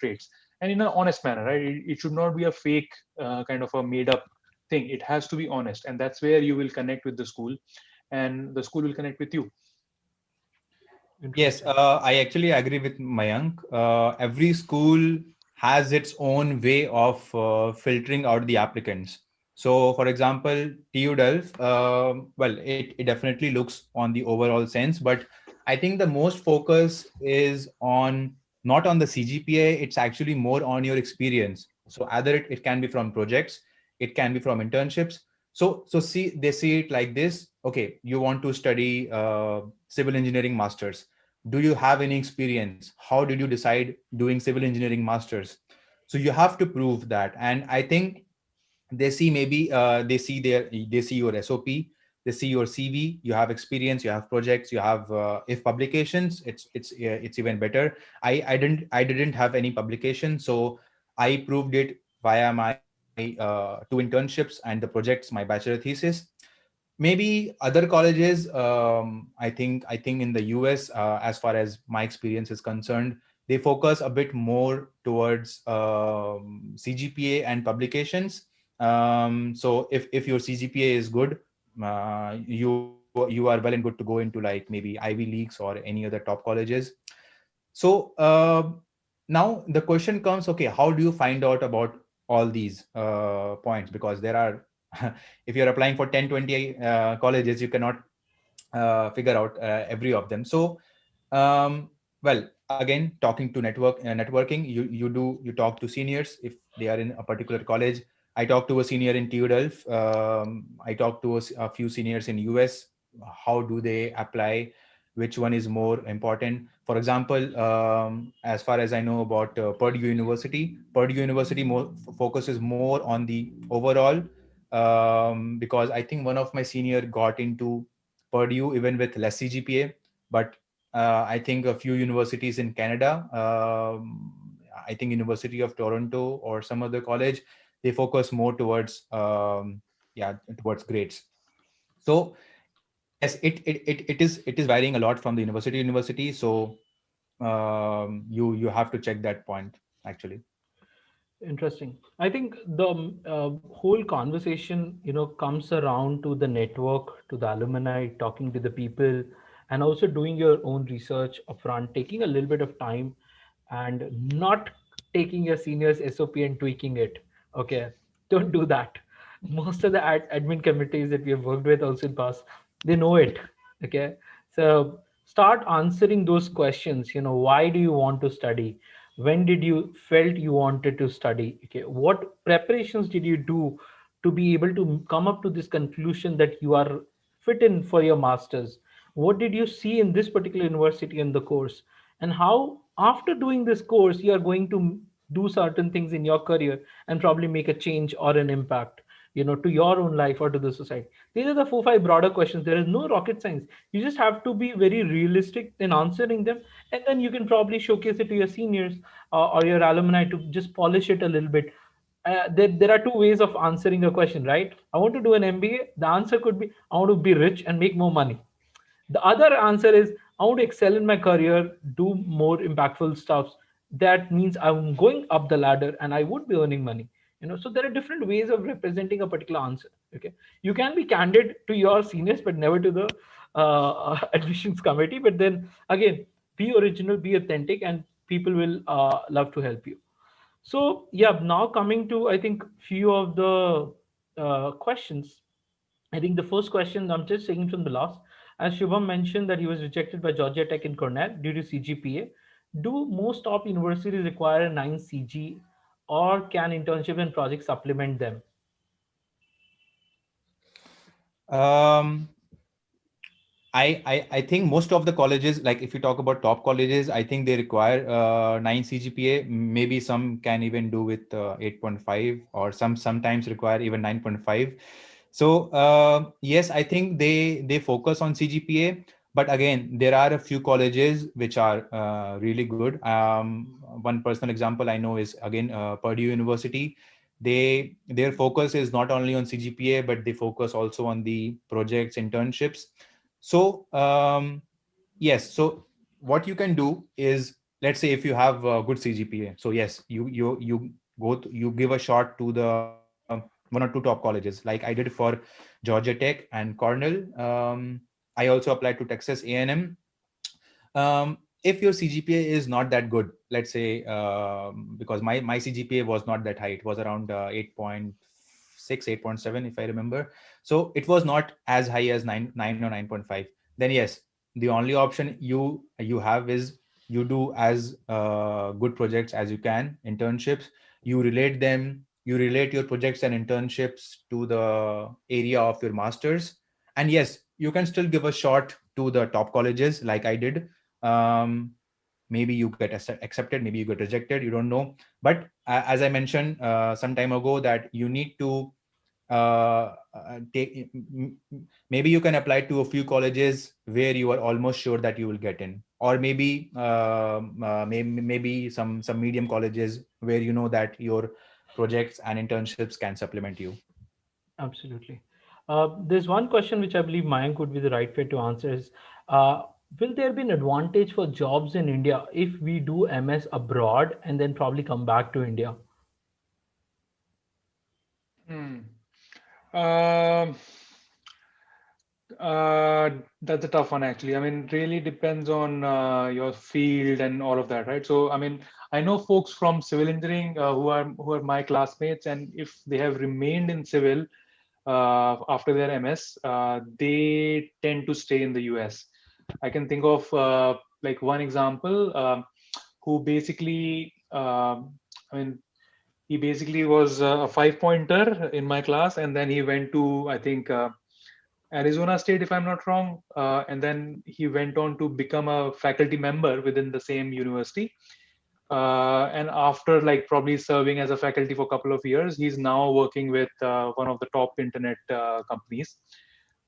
traits, and in an honest manner, right? It should not be a fake kind of a made up thing. It has to be honest, and that's where you will connect with the school, and the school will connect with you. Yes, Interesting. I actually agree with Mayank. Every school has its own way of filtering out the applicants. So, for example, TU Delft, well, it definitely looks on the overall sense, but I think the most focus is on not on the CGPA, it's actually more on your experience. So, either it can be from projects, it can be from internships. So see, they see it like this. Okay, you want to study civil engineering masters. Do you have any experience? How did you decide doing civil engineering masters? So you have to prove that. And I think they see, maybe they see your SOP, they see your CV, you have experience, you have projects, you have if publications, it's even better. I didn't have any publication, so I proved it via my two internships and the projects, my bachelor thesis. Maybe other colleges, I think in the US, as far as my experience is concerned, they focus a bit more towards CGPA and publications. So if your CGPA is good, you are well and good to go into like maybe Ivy Leagues or any other top colleges. So now the question comes, okay, how do you find out about all these points? Because there are, if you're applying for 10, 20 colleges, you cannot figure out every of them. So, well, again, talking to networking, you talk to seniors if they are in a particular college. I talked to a senior in TU Delft. I talked to a few seniors in US. How do they apply? Which one is more important? For example, as far as I know about Purdue University focuses more on the overall, because I think one of my senior got into Purdue even with less CGPA, but I think a few universities in Canada, I think University of Toronto or some other college, they focus more towards towards grades. So yes, it is varying a lot from the university. So you have to check that point actually. Interesting. I think the whole conversation, comes around to the network, to the alumni, talking to the people, and also doing your own research upfront, taking a little bit of time, and not taking your seniors' SOP and tweaking it. Okay, don't do that. Most of the admin committees that we have worked with also in past, they know it. Okay, so start answering those questions. Why do you want to study? When did you felt you wanted to study? Okay, what preparations did you do to be able to come up to this conclusion that you are fit in for your masters? What did you see in this particular university in the course, and how after doing this course you are going to do certain things in your career and probably make a change or an impact, to your own life or to the society? These are the 4 5 broader questions. There is no rocket science. You just have to be very realistic in answering them, and then you can probably showcase it to your seniors, or your alumni, to just polish it a little bit. There are two ways of answering a question, right? I want to do an MBA. The answer could be I want to be rich and make more money. The other answer is I want to excel in my career, do more impactful stuff. That means I'm going up the ladder and I would be earning money. So there are different ways of representing a particular answer. Okay, you can be candid to your seniors, but never to the admissions committee. But then again, be original, be authentic, and people will love to help you. So yeah, now coming to, I think, few of the questions. I think the first question, I'm just taking from the last, as Shubham mentioned that he was rejected by Georgia Tech and Cornell due to CGPA. Do most top universities require a 9 CG, or can internship and projects supplement them? Um, I think most of the colleges, like if you talk about top colleges, I think they require 9 CGPA. Maybe some can even do with 8.5, or sometimes require even 9.5. So yes, I think they focus on CGPA, but again, there are a few colleges which are really good. One personal example I know is again Purdue University. Their focus is not only on CGPA, but they focus also on the projects, internships. So yes, so what you can do is, let's say if you have a good CGPA, so yes, you give a shot to the one or two top colleges, like I did for Georgia Tech and Cornell. I also applied to Texas A&M. If your CGPA is not that good, let's say, because my CGPA was not that high, it was around 8.6, 8.7, if I remember. So it was not as high as 9 or 9.5. Then yes, the only option you have is you do as good projects as you can, internships. You relate your projects and internships to the area of your masters. And yes, you can still give a shot to the top colleges like I did. um, Maybe you get accepted, maybe you get rejected, you don't know. But as I mentioned some time ago, that you need to take, maybe you can apply to a few colleges where you are almost sure that you will get in, or maybe some medium colleges where you know that your projects and internships can supplement you. Absolutely. There's one question which I believe Mayank would be the right way to answer is, uh, will there be an advantage for jobs in India if we do MS abroad and then probably come back to India? Hmm. Um, Uh, that's a tough one, actually. I mean, really depends on your field and all of that, right? So, I mean, I know folks from civil engineering who are my classmates, and if they have remained in civil after their MS, they tend to stay in the US. I can think of like one example who basically, I mean, he basically was a five pointer in my class, and then he went to, I think, Arizona State, if I'm not wrong. And then he went on to become a faculty member within the same university. And after like probably serving as a faculty for a couple of years, he's now working with one of the top internet companies.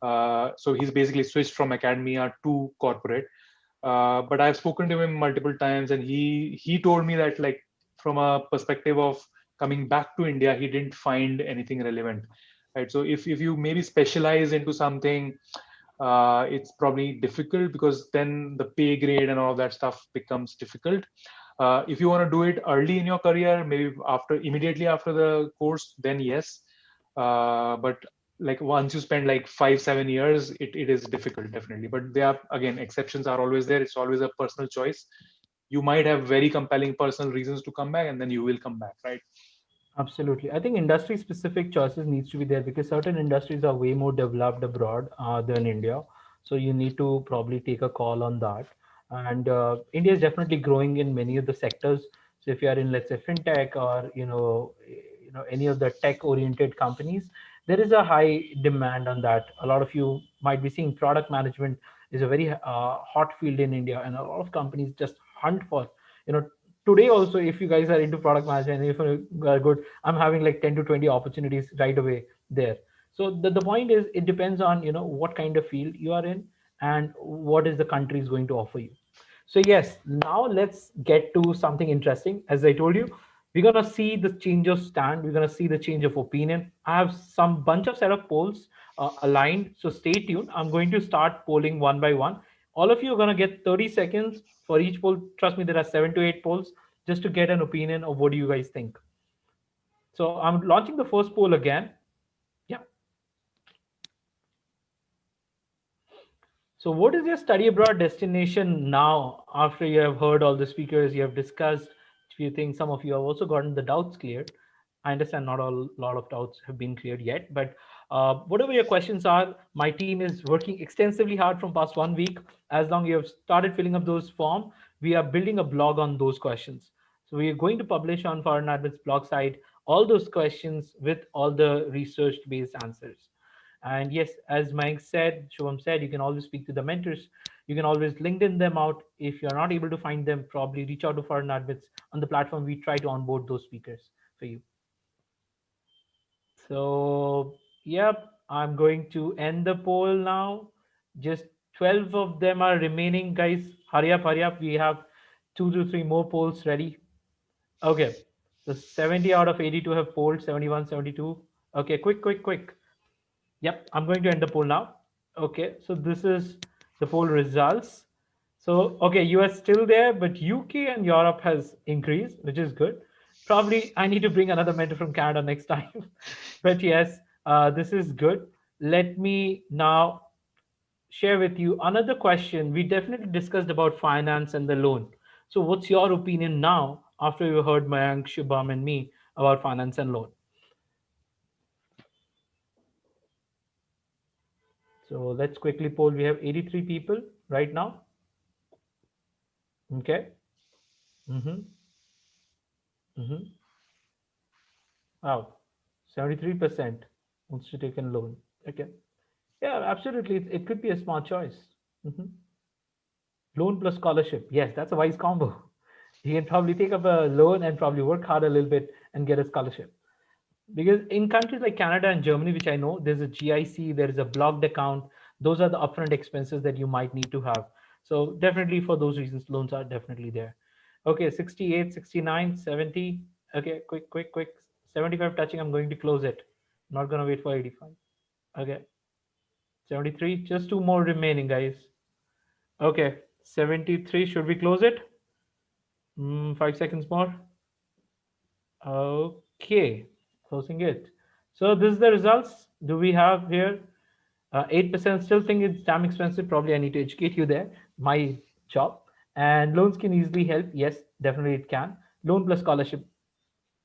So he's basically switched from academia to corporate. But I've spoken to him multiple times, and he told me that, like, from a perspective of coming back to India, he didn't find anything relevant, right? So if you maybe specialize into something, it's probably difficult, because then the pay grade and all of that stuff becomes difficult. If you want to do it early in your career, maybe immediately after the course, then yes. But like once you spend like 5 7 years, it is difficult, definitely. But there are, again, exceptions are always there. It's always a personal choice. You might have very compelling personal reasons to come back, and then you will come back, right? Absolutely. I think industry specific choices needs to be there because certain industries are way more developed abroad than India. So you need to probably take a call on that. And India is definitely growing in many of the sectors. So if you are in, let's say, fintech or any of the tech oriented companies, there is a high demand on that. A lot of you might be seeing product management is a very hot field in India, and a lot of companies just hunt for you know today also. If you guys are into product management, if you are good, I'm having like 10 to 20 opportunities right away there. So the point is, it depends on what kind of field you are in and what is the country is going to offer you. So yes, now let's get to something interesting. As I told you, we're gonna see the change of stand, we're gonna see the change of opinion. I have some bunch of set of polls aligned, so stay tuned. I'm going to start polling one by one. All of you are gonna get 30 seconds for each poll. Trust me, there are 7 to 8 polls just to get an opinion of what do you guys think. So I'm launching the first poll again. Yeah. So, what is your study abroad destination now after you have heard all the speakers, you have discussed a few things, some of you have also gotten the doubts cleared. I understand not a lot of doubts have been cleared yet, but whatever your questions are, my team is working extensively hard from past 1 week. As long you have started filling up those form, we are building a blog on those questions. So we are going to publish on Foreign Admits blog site all those questions with all the research-based answers. And yes, as Mike said, Shubham said, you can always speak to the mentors. You can always LinkedIn them out. If you're not able to find them, probably reach out to Foreign Admits on the platform. We try to onboard those speakers for you. So, yep, I'm going to end the poll now. Just 12 of them are remaining, guys. Hurry up, hurry up. We have 2 to 3 more polls ready. Okay. So 70 out of 82 have polled, 71, 72. Okay, quick, quick, quick. Yep, I'm going to end the poll now. Okay, so this is the poll results. So, okay, US still there, but UK and Europe has increased, which is good. Probably I need to bring another mentor from Canada next time. But yes, this is good. Let me now share with you another question. We definitely discussed about finance and the loan. So what's your opinion now after you heard Mayank, Shubham, and me about finance and loan? So let's quickly poll. We have 83 people right now. Okay. Mm-hmm. Mm-hmm. Wow. 73% wants to take a loan. Okay. Yeah, absolutely. It could be a smart choice. Mhm. Loan plus scholarship. Yes, that's a wise combo. You can probably take up a loan and probably work hard a little bit and get a scholarship. Because in countries like Canada and Germany, which I know, there's a GIC, there is a blocked account. Those are the upfront expenses that you might need to have. So definitely for those reasons, loans are definitely there. Okay, 68, 69, 70. Okay, quick. 75 touching, I'm going to close it. I'm not going to wait for 85. Okay, 73, just two more remaining, guys. Okay, 73, should we close it? 5 seconds more. Okay, closing it. So this is the results. Do we have here 8% still think it's damn expensive? Probably I need to educate you there. My job. And loans can easily help. Yes, definitely it can. Loan plus scholarship.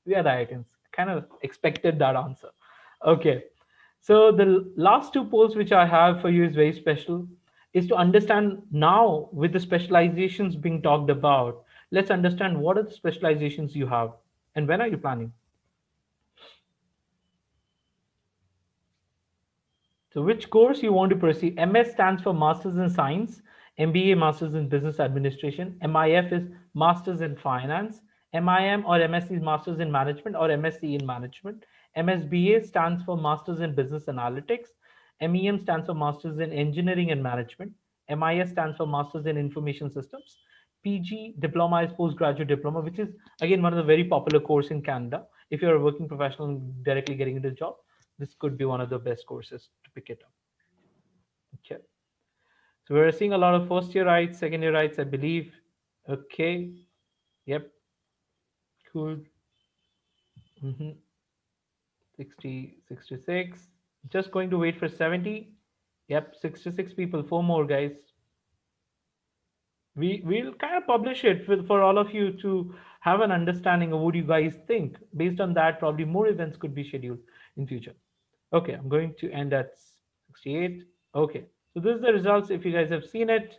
We are the items. Kind of expected that answer. Okay. So the last two polls which I have for you is very special. Is to understand now with the specializations being talked about. Let's understand what are the specializations you have and when are you planning. So which course you want to pursue? MS stands for Masters in Science, MBA Masters in Business Administration, MIF is Masters in Finance, MIM or MSc is Masters in Management or MSc in Management, MSBA stands for Masters in Business Analytics, MEM stands for Masters in Engineering and Management, MIS stands for Masters in Information Systems, PG diploma is postgraduate diploma, which is again one of the very popular course in Canada. If you're a working professional and directly getting into a job, this could be one of the best courses to pick it up. Okay. So we're seeing a lot of first year rights, second year rights, I believe. Okay. Yep. Cool. Mm-hmm. 60, 66. Just going to wait for 70. Yep. 66 people. Four more, guys. We'll kind of publish it for all of you to have an understanding of what you guys think. Based on that, probably more events could be scheduled in future. Okay, I'm going to end at 68. Okay, so this is the results. If you guys have seen it,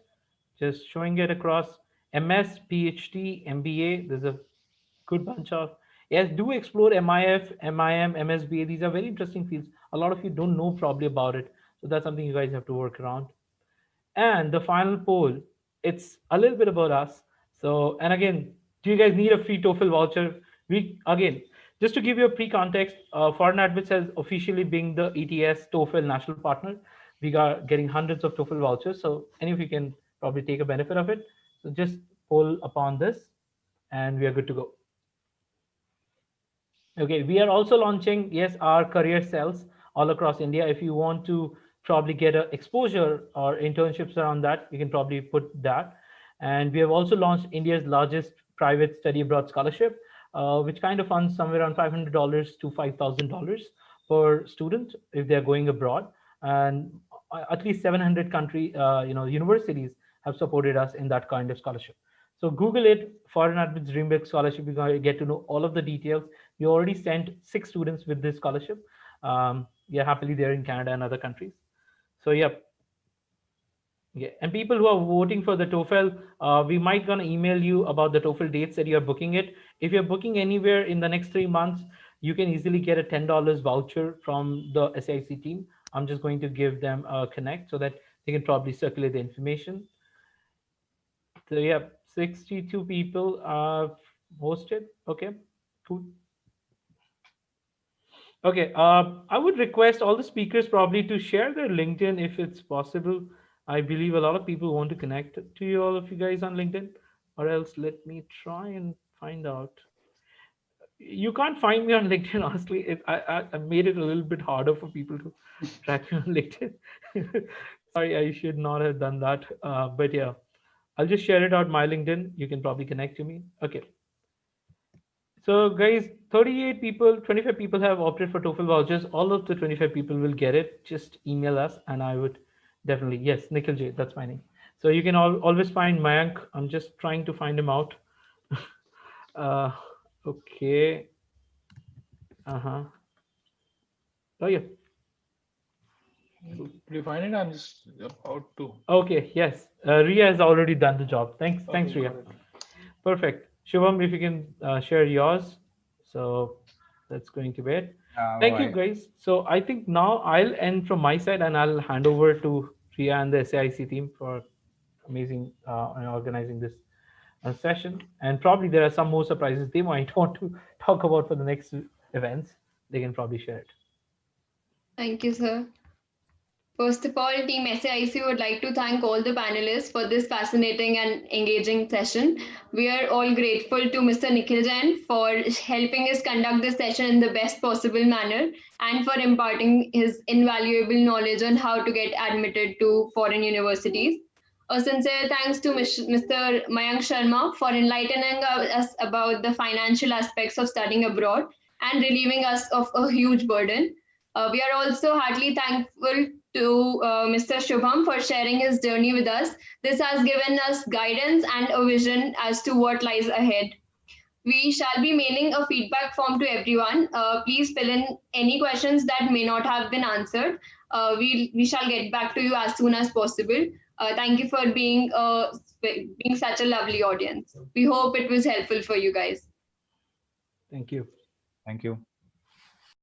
just showing it across MS, PhD, MBA. There's a good bunch of, yes, do explore MIF, MIM, MSBA. These are very interesting fields. A lot of you don't know probably about it. So that's something you guys have to work around. And the final poll, it's a little bit about us. So, and again, do you guys need a free TOEFL voucher? We again, just to give you a pre-context, Foreign Admits has officially being the ETS TOEFL national partner. We are getting hundreds of TOEFL vouchers. So any of you can probably take a benefit of it. So just poll upon this, and we are good to go. Okay, we are also launching, yes, our career cells all across India. If you want to probably get a exposure or internships around that, you can probably put that. And we have also launched India's largest private study abroad scholarship, which kind of funds somewhere around $500 to $5,000 per student if they're going abroad. And at least 700 universities have supported us in that kind of scholarship. So Google it, Foreign Admits Dreamback Scholarship. You're going to get to know all of the details. We already sent 6 students with this scholarship. Yeah, happily they're in Canada and other countries. So yeah. And people who are voting for the TOEFL, we might gonna email you about the TOEFL dates that you're booking it. If you're booking anywhere in the next 3 months, you can easily get a $10 voucher from the SIC team. I'm just going to give them a connect so that they can probably circulate the information. So yeah, 62 people are hosted. Okay, cool. Okay, I would request all the speakers probably to share their LinkedIn if it's possible. I believe a lot of people want to connect to you, all of you guys on LinkedIn, or else let me try and find out. You can't find me on LinkedIn, honestly. I made it a little bit harder for people to track me on LinkedIn. Sorry, I should not have done that. But yeah, I'll just share it out my LinkedIn. You can probably connect to me. Okay. So guys, 38 people, 25 people have opted for TOEFL vouchers. All of the 25 people will get it. Just email us and I would Definitely. Yes, Nikhil J. That's my name. So you can always find Mayank. I'm just trying to find him out. uh, okay. Uh-huh. Oh, yeah. Do you find it? I'm just about to. Okay. Yes. Ria has already done the job. Thanks. Okay, Thanks, Ria. got it. Perfect. Shubham, if you can share yours. So that's going to be it. All Thank you, right. guys. So I think now I'll end from my side and I'll hand over to Ria and the SAIC team for amazing organizing this session. And probably there are some more surprises they might want to talk about for the next events. They can probably share it. Thank you, sir. First of all, Team SAIC would like to thank all the panelists for this fascinating and engaging session. We are all grateful to Mr. Nikhil Jain for helping us conduct this session in the best possible manner and for imparting his invaluable knowledge on how to get admitted to foreign universities. A sincere thanks to Mr. Mayank Sharma for enlightening us about the financial aspects of studying abroad and relieving us of a huge burden. We are also heartily thankful to Mr. Shubham for sharing his journey with us. This has given us guidance and a vision as to what lies ahead. We shall be mailing a feedback form to everyone. Please fill in any questions that may not have been answered. We shall get back to you as soon as possible. Thank you for being such a lovely audience. We hope it was helpful for you guys. Thank you. Thank you.